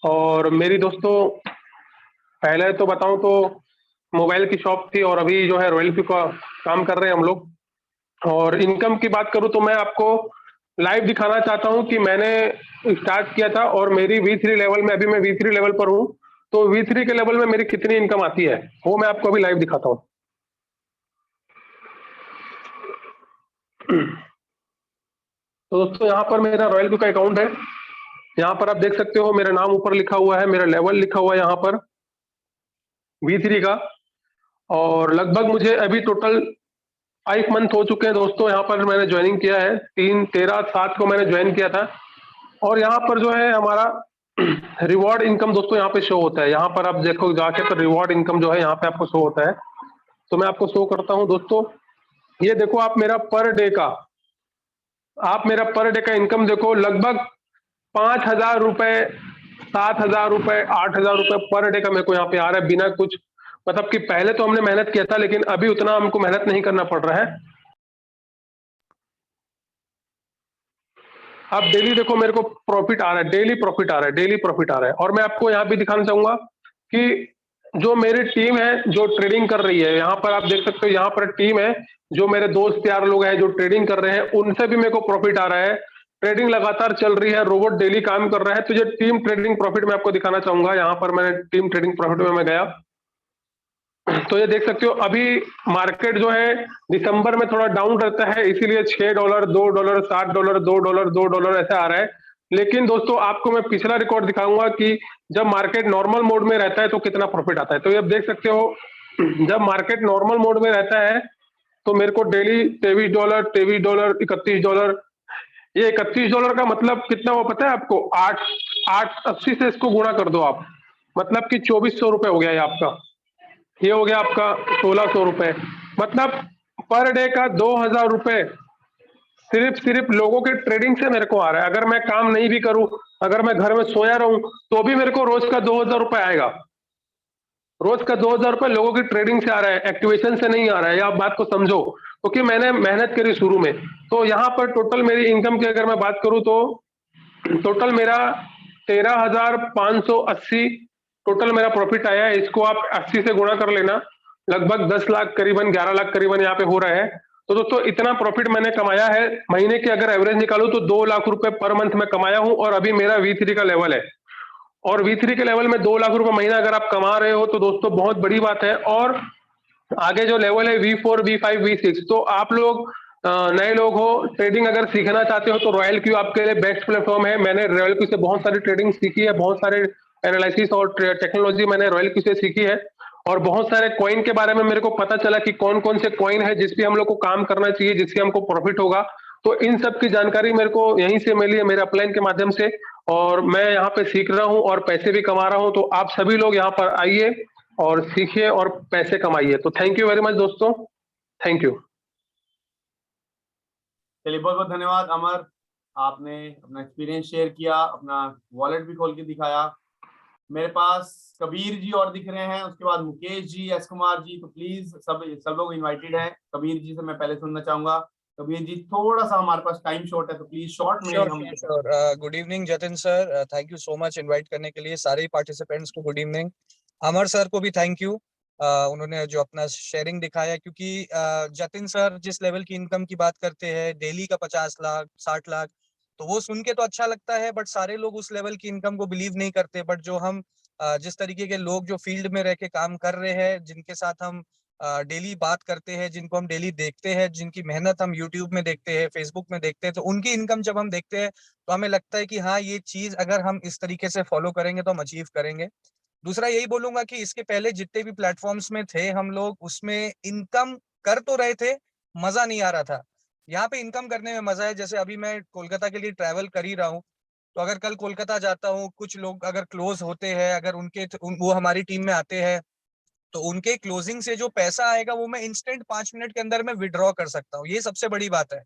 S2: और मेरी दोस्तों, पहले तो बताऊं तो मोबाइल की शॉप थी, और अभी जो है रॉयल क्यू का काम कर रहे हैं हम लोग। और इनकम की बात करूं तो मैं आपको लाइव दिखाना चाहता हूं कि मैंने स्टार्ट किया था और मेरी V3 लेवल में, अभी मैं V3 लेवल पर हूं, तो V3 के लेवल में मेरी कितनी इनकम आती है वो मैं आपको अभी लाइव दिखाता हूं। तो दोस्तों, यहाँ पर मेरा रॉयल क्यू का अकाउंट है। यहाँ पर आप देख सकते हो मेरा नाम ऊपर लिखा हुआ है, मेरा लेवल लिखा हुआ है यहाँ पर V3 का। और लगभग मुझे अभी टोटल 5 मंथ हो चुके हैं दोस्तों। यहाँ पर मैंने ज्वाइनिंग किया है, 3/13/7 को मैंने ज्वाइन किया था। और यहाँ पर जो है हमारा रिवॉर्ड इनकम दोस्तों यहाँ पे शो होता है। यहाँ पर आप देखो जाके तो रिवॉर्ड इनकम जो है यहाँ पे आपको शो होता है। तो मैं आपको शो करता हूँ दोस्तों। ये देखो आप मेरा पर डे का इनकम देखो, लगभग 5,000 रुपए 7,000 रुपए 8,000 रुपए पर डे का मेरे को यहाँ पे आ रहा है, बिना कुछ मतलब कि पहले तो हमने मेहनत किया था, लेकिन अभी उतना हमको मेहनत नहीं करना पड़ रहा है। अब डेली देखो मेरे को प्रॉफिट आ रहा है, डेली प्रॉफिट आ रहा है, डेली प्रॉफिट आ रहा है। और मैं आपको यहाँ भी दिखाना चाहूंगा कि जो मेरी टीम है जो ट्रेडिंग कर रही है, यहाँ पर आप देख सकते हो, यहाँ पर टीम है जो मेरे दोस्त यार लोग हैं जो ट्रेडिंग कर रहे हैं, उनसे भी मेरे को प्रॉफिट आ रहा है। ट्रेडिंग लगातार चल रही है, रोबोट डेली काम कर रहा है। तो ये टीम ट्रेडिंग प्रॉफिट मैं आपको दिखाना चाहूंगा। यहाँ पर मैंने टीम ट्रेडिंग प्रॉफिट में मैं गया, तो ये देख सकते हो अभी मार्केट जो है दिसंबर में थोड़ा डाउन रहता है, इसीलिए $6 $2 $7 $2 $2 ऐसे आ रहा है। लेकिन दोस्तों आपको मैं पिछला रिकॉर्ड दिखाऊंगा कि जब मार्केट नॉर्मल मोड में रहता है तो कितना प्रॉफिट आता है। तो ये आप देख सकते हो, जब मार्केट नॉर्मल मोड में रहता है तो मेरे को डेली $23 $23 $31। ये $31 का मतलब कितना हुआ पता है आपको? 880 से इसको गुणा कर दो आप, मतलब कि 2400 रुपए हो गया ये आपका। ये हो गया आपका 1600 रुपए, मतलब पर डे का 2000 रुपए सिर्फ लोगों के ट्रेडिंग से मेरे को आ रहा है। अगर मैं काम नहीं भी करूं, अगर मैं घर में सोया रहूं, तो भी मेरे को रोज का 2000 रुपए आएगा। रोज का 2000 रुपए लोगों की ट्रेडिंग से आ रहा है, एक्टिवेशन से नहीं आ रहा है। आप बात को समझो, क्योंकि मैंने मेहनत करी शुरू में। तो यहाँ पर टोटल मेरी इनकम की अगर मैं बात करूं तो टोटल मेरा 13,580 टोटल मेरा प्रॉफिट आया है। इसको आप 80 से गुणा कर लेना, लगभग 10 लाख करीबन 11 लाख करीबन यहाँ पे हो रहा है। तो दोस्तों इतना प्रॉफिट मैंने कमाया है। महीने की अगर एवरेज निकालूं तो 2 लाख रुपए पर मंथ में कमाया हूं, और अभी मेरा V3 का लेवल है। और V3 के लेवल में 2 लाख रुपए महीना अगर आप कमा रहे हो तो दोस्तों बहुत बड़ी बात है। और आगे जो लेवल है V4 V5 V6, तो आप लोग नए लोग हो, ट्रेडिंग अगर सीखना चाहते हो तो रॉयल क्यू आपके लिए बेस्ट प्लेटफॉर्म है। मैंने रॉयल क्यू से बहुत सारी ट्रेडिंग सीखी है, बहुत सारे एनालिसिस और टेक्नोलॉजी मैंने रॉयल क्यू से सीखी है। और बहुत सारे कॉइन के बारे में मेरे को पता चला कि कौन कौन से कॉइन है जिस पे हम लोग को काम करना चाहिए, जिससे हमको प्रॉफिट होगा। तो इन सब की जानकारी मेरे को यहीं से मिली है, मेरे अपलाइन के माध्यम से। और मैं यहाँ पे सीख रहा हूँ और पैसे भी कमा रहा हूँ। तो आप सभी लोग यहाँ पर आइए और सीखिए और पैसे कमाइए। तो थैंक यू वेरी मच दोस्तों, थैंक यू।
S1: चलिए, बहुत बहुत धन्यवाद अमर, आपने अपना एक्सपीरियंस शेयर किया, अपना वॉलेट भी खोल के दिखाया। मेरे पास कबीर जी और दिख रहे हैं, उसके बाद मुकेश जी, एस कुमार जी। तो प्लीज सब लोग इनवाइटेड हैं। कबीर जी से मैं पहले सुनना चाहूंगा। कबीर जी, थोड़ा सा हमारे पास टाइम शॉर्ट है, तो प्लीज शॉर्ट में
S3: श्योर
S1: हम।
S3: Sure sure. Good evening Jatin sir, thank you so much invite करने के लिए सारे पार्टिसिपेंट्स को। गुड इवनिंग अमर सर को भी थैंक यू, उन्होंने जो अपना शेयरिंग दिखाया। क्योंकि जतिन सर जिस लेवल की इनकम की बात करते हैं, डेली का 50 लाख 60 लाख, तो वो सुन के तो अच्छा लगता है, बट सारे लोग उस लेवल की इनकम को बिलीव नहीं करते। बट जो हम जिस तरीके के लोग जो फील्ड में रह के काम कर रहे हैं, जिनके साथ हम डेली बात करते हैं, जिनको हम डेली देखते हैं, जिनकी मेहनत हम यूट्यूब में देखते हैं, फेसबुक में देखते हैं, तो उनकी इनकम जब हम देखते हैं तो हमें लगता है कि हाँ, ये चीज अगर हम इस तरीके से फॉलो करेंगे तो हम अचीव करेंगे। दूसरा यही बोलूंगा कि इसके पहले जितने भी प्लेटफॉर्म्स में थे हम लोग, उसमें इनकम कर तो रहे थे, मजा नहीं आ रहा था। यहाँ पे इनकम करने में मजा है। जैसे अभी मैं कोलकाता के लिए ट्रैवल कर ही रहा हूँ, तो अगर कल कोलकाता जाता हूँ, कुछ लोग अगर क्लोज होते हैं, अगर वो हमारी टीम में आते हैं, तो उनके क्लोजिंग से जो पैसा आएगा वो मैं इंस्टेंट 5 मिनट के अंदर में विड्रॉ कर सकता हूँ। ये सबसे बड़ी बात है।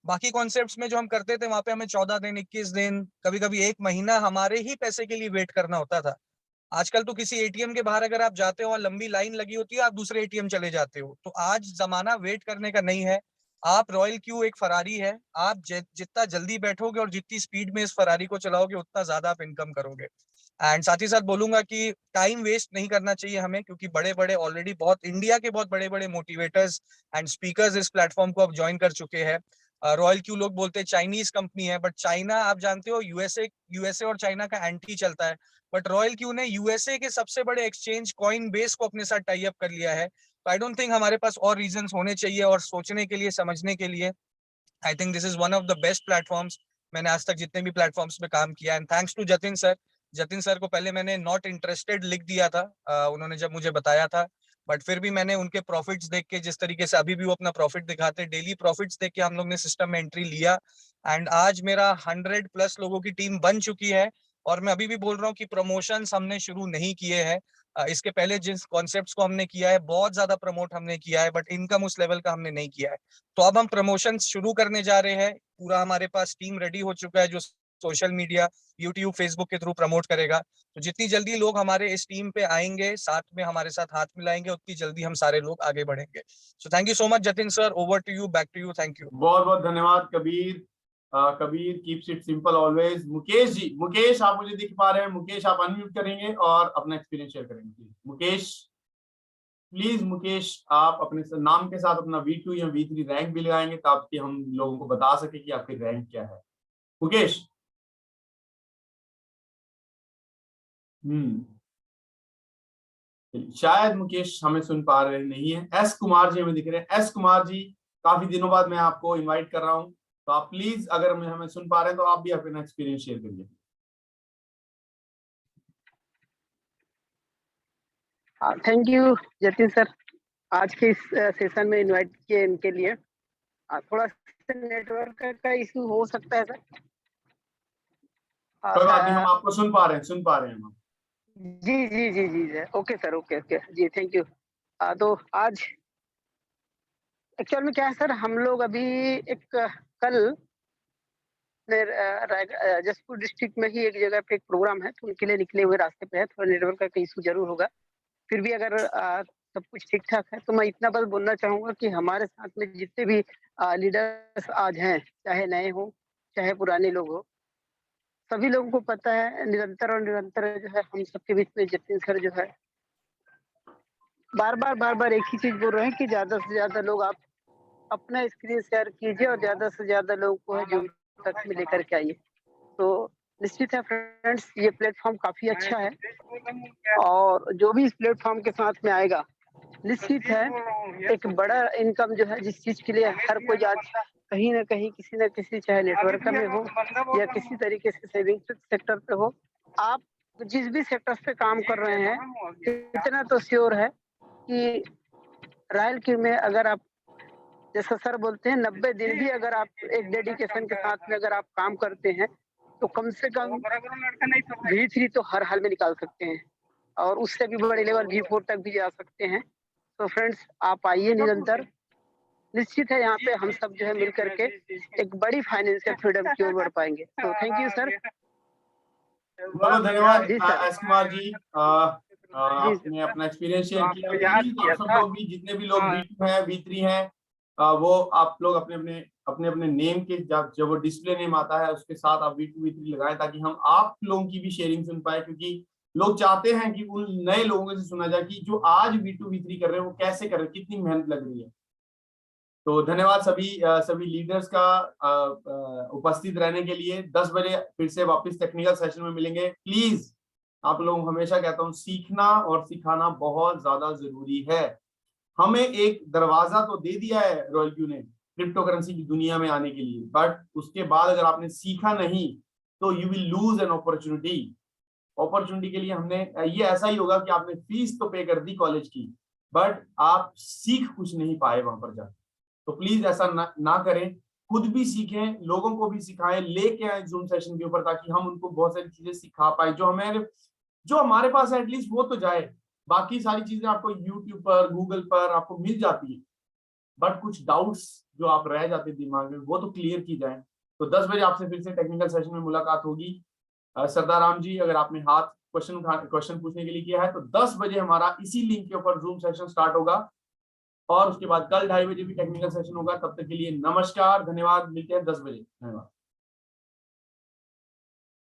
S3: बाकी कॉन्सेप्ट्स में जो हम करते थे, वहां पे हमें 14 दिन 21 दिन, कभी कभी 1 महीना हमारे ही पैसे के लिए वेट करना होता था। आजकल तो किसी एटीएम के बाहर अगर आप जाते हो और लंबी लाइन लगी होती है, आप दूसरे एटीएम चले जाते हो। तो आज जमाना वेट करने का नहीं है। आप रॉयल क्यू एक फरारी है, आप जितना जल्दी बैठोगे और जितनी स्पीड में इस फरारी को चलाओगे, उतना ज्यादा आप इनकम करोगे। एंड साथ ही साथ बोलूंगा कि टाइम वेस्ट नहीं करना चाहिए हमें, क्योंकि बड़े बड़े ऑलरेडी बहुत इंडिया के बहुत बड़े बड़े मोटिवेटर्स एंड स्पीकर्स इस प्लेटफॉर्म को अब ज्वाइन कर चुके हैं। रॉयल क्यू लोग बोलते हैं चाइनीज कंपनी है, बट चाइना आप जानते हो यूएसए और चाइना का एंटी चलता है। बट रॉयल क्यू ने यूएसए के सबसे बड़े एक्सचेंज कॉइन बेस को अपने साथ टाई अप कर लिया है। तो आई डोंट थिंक हमारे पास और रीजंस होने चाहिए और सोचने के लिए, समझने के लिए। I think this is one of the best platforms. मैंने आज तक जितने भी प्लेटफॉर्म्स पे काम किया, and thanks to Jatin sir. Jatin sir को पहले मैंने नॉट इंटरेस्टेड लिख दिया था, उन्होंने जब मुझे बताया था, बट फिर भी मैंने उनके प्रॉफिट्स देख के, जिस तरीके से अभी भी वो अपना प्रॉफिट दिखाते, डेली प्रॉफिट्स देख के हम लोग ने सिस्टम में एंट्री लिया। एंड आज मेरा 100+ लोगों की टीम बन चुकी है। और मैं अभी भी बोल रहा हूँ कि प्रमोशंस हमने शुरू नहीं किए हैं। इसके पहले जिस कॉन्सेप्ट्स को हमने किया है, बहुत ज्यादा प्रमोट हमने किया है, बट इनकम उस लेवल का हमने नहीं किया है। तो अब हम प्रमोशन शुरू करने जा रहे हैं। पूरा हमारे पास टीम रेडी हो चुका है जो सोशल मीडिया, यूट्यूब, फेसबुक के थ्रू प्रमोट करेगा। तो जितनी जल्दी लोग हमारे इस टीम पे आएंगे, साथ में हमारे साथ हाथ मिलाएंगे, उतनी जल्दी हम सारे लोग आगे बढ़ेंगे। So thank you so much Jatin sir, over to you, back to you, thank you.
S1: बहुत बहुत धन्यवाद Kabir. Kabir keeps it simple always. Mukesh ji, Mukesh आप मुझे दिख पा रहे हैं? मुकेश आप अनम्यूट करेंगे और अपना एक्सपीरियंस शेयर करेंगे। मुकेश प्लीज, मुकेश आप अपने नाम के साथ अपना V2 या V3 रैंक भी लगाएंगे ताकि हम लोगों को बता सके कि आपकी रैंक क्या है। मुकेश। शायद मुकेश हमें सुन पा रहे नहीं है। एस कुमार जी हमें दिख रहे हैं। एस कुमार जी, काफी दिनों बाद मैं आपको इनवाइट कर रहा हूं, तो आप प्लीज अगर हमें सुन पा रहे हैं तो आप भी अपना एक्सपीरियंस शेयर करिए।
S4: थैंक यू जतिन सर, आज के इस सेशन में इनवाइट किए इनके लिए। थोड़ा नेटवर्क का इशू हो सकता है सर।
S1: कोई बात नहीं, हम आपको सुन पा रहे हैं हम।
S4: जी जी जी जी जी, ओके सर, ओके ओके जी, थैंक यू। तो आज एक्चुअल में क्या है सर, हम लोग अभी एक कल जसपुर डिस्ट्रिक्ट में ही एक जगह पे एक प्रोग्राम है, तो उनके लिए निकले हुए रास्ते पे है। थोड़ा नेटवर्क का इशू जरूर होगा, फिर भी अगर सब कुछ ठीक ठाक है तो मैं इतना बस बोलना चाहूंगा कि हमारे साथ में जितने भी लीडर्स आज हैं, चाहे नए हो चाहे पुराने लोग हो, सभी लोगों को पता है निरंतर जो है हम सबके बीच में जतिन सर जो है बार बार एक ही चीज बोल रहे हैं कि ज्यादा से ज्यादा लोग आप अपना स्क्रीन शेयर कीजिए और ज्यादा से ज्यादा लोगों को है जूम तक में लेकर के आइए। तो निश्चित है फ्रेंड्स, ये प्लेटफॉर्म काफी अच्छा है और जो भी इस प्लेटफॉर्म के साथ में आएगा निश्चित है एक बड़ा इनकम जो है, जिस चीज के लिए हर कोई आज कहीं ना कहीं किसी न किसी, चाहे नेटवर्क में हो या किसी तरीके से सेविंग सेक्टर पे हो, आप जिस भी सेक्टर पे काम कर रहे हैं, इतना तो श्योर है कि रॉयल क्यू में अगर आप, जैसा सर बोलते हैं, 90 दिन भी अगर आप एक डेडिकेशन के साथ में अगर आप काम करते हैं तो कम से कम V3 तो हर हाल में निकाल सकते हैं और उससे भी बड़े लेवल V4 तक भी जा सकते हैं। तो फ्रेंड्स आप आइए निरंतर, निश्चित है यहाँ पे हम सब जो है मिल करके एक बड़ी फाइनेंशियल फ्रीडम की ओर बढ़ पाएंगे। तो थैंक यू सर।
S1: बहुत धन्यवाद एस कुमार जी, आपने अपना एक्सपीरियंस शेयर किया। आप सब लोग भी, जितने भी लोग V2 हैं V3 हैं, वो आप लोग अपने अपने नेम के जब वो डिस्प्ले नेम आता है उसके साथ आप V2 V3 लगाएं ताकि हम आप लोगों की भी शेयरिंग सुन पाए, क्योंकि लोग चाहते हैं कि उन नए लोगों से सुना जाए कि जो आज V2 V3 कर रहे हैं वो कैसे कर रहे हैं, कितनी मेहनत लग रही है। तो धन्यवाद सभी लीडर्स का उपस्थित रहने के लिए। 10 बजे फिर से वापस टेक्निकल सेशन में मिलेंगे। प्लीज आप लोग, हमेशा कहता हूं, सीखना और सिखाना बहुत ज्यादा जरूरी है। हमें एक दरवाजा तो दे दिया है रॉयल क्यू ने क्रिप्टो करेंसी की दुनिया में आने के लिए, बट उसके बाद अगर आपने सीखा नहीं तो you will lose an opportunity के लिए हमने ये ऐसा ही होगा कि आपने फीस तो पे कर दी कॉलेज की, बट आप सीख कुछ नहीं पाए वहां पर जाकर। तो प्लीज ऐसा ना करें, खुद भी सीखें, लोगों को भी सिखाएं, लेके आए जूम सेशन के ऊपर ताकि हम उनको बहुत सारी चीजें सिखा पाए। जो हमारे पास है एटलीस्ट वो तो जाए। बाकी सारी चीजें आपको यूट्यूब पर, गूगल पर आपको मिल जाती है, बट कुछ डाउट्स जो आप रह जाते दिमाग में वो तो क्लियर की जाए। तो 10 बजे आपसे फिर से टेक्निकल सेशन में मुलाकात होगी। सरदार राम जी, अगर आपने हाथ क्वेश्चन पूछने के लिए किया है तो 10 बजे हमारा इसी लिंक के ऊपर जूम सेशन स्टार्ट होगा और उसके बाद कल 2:30 बजे भी टेक्निकल सेशन होगा। तब तक के लिए नमस्कार, धन्यवाद, मिलते हैं 10 बजे। धन्यवाद।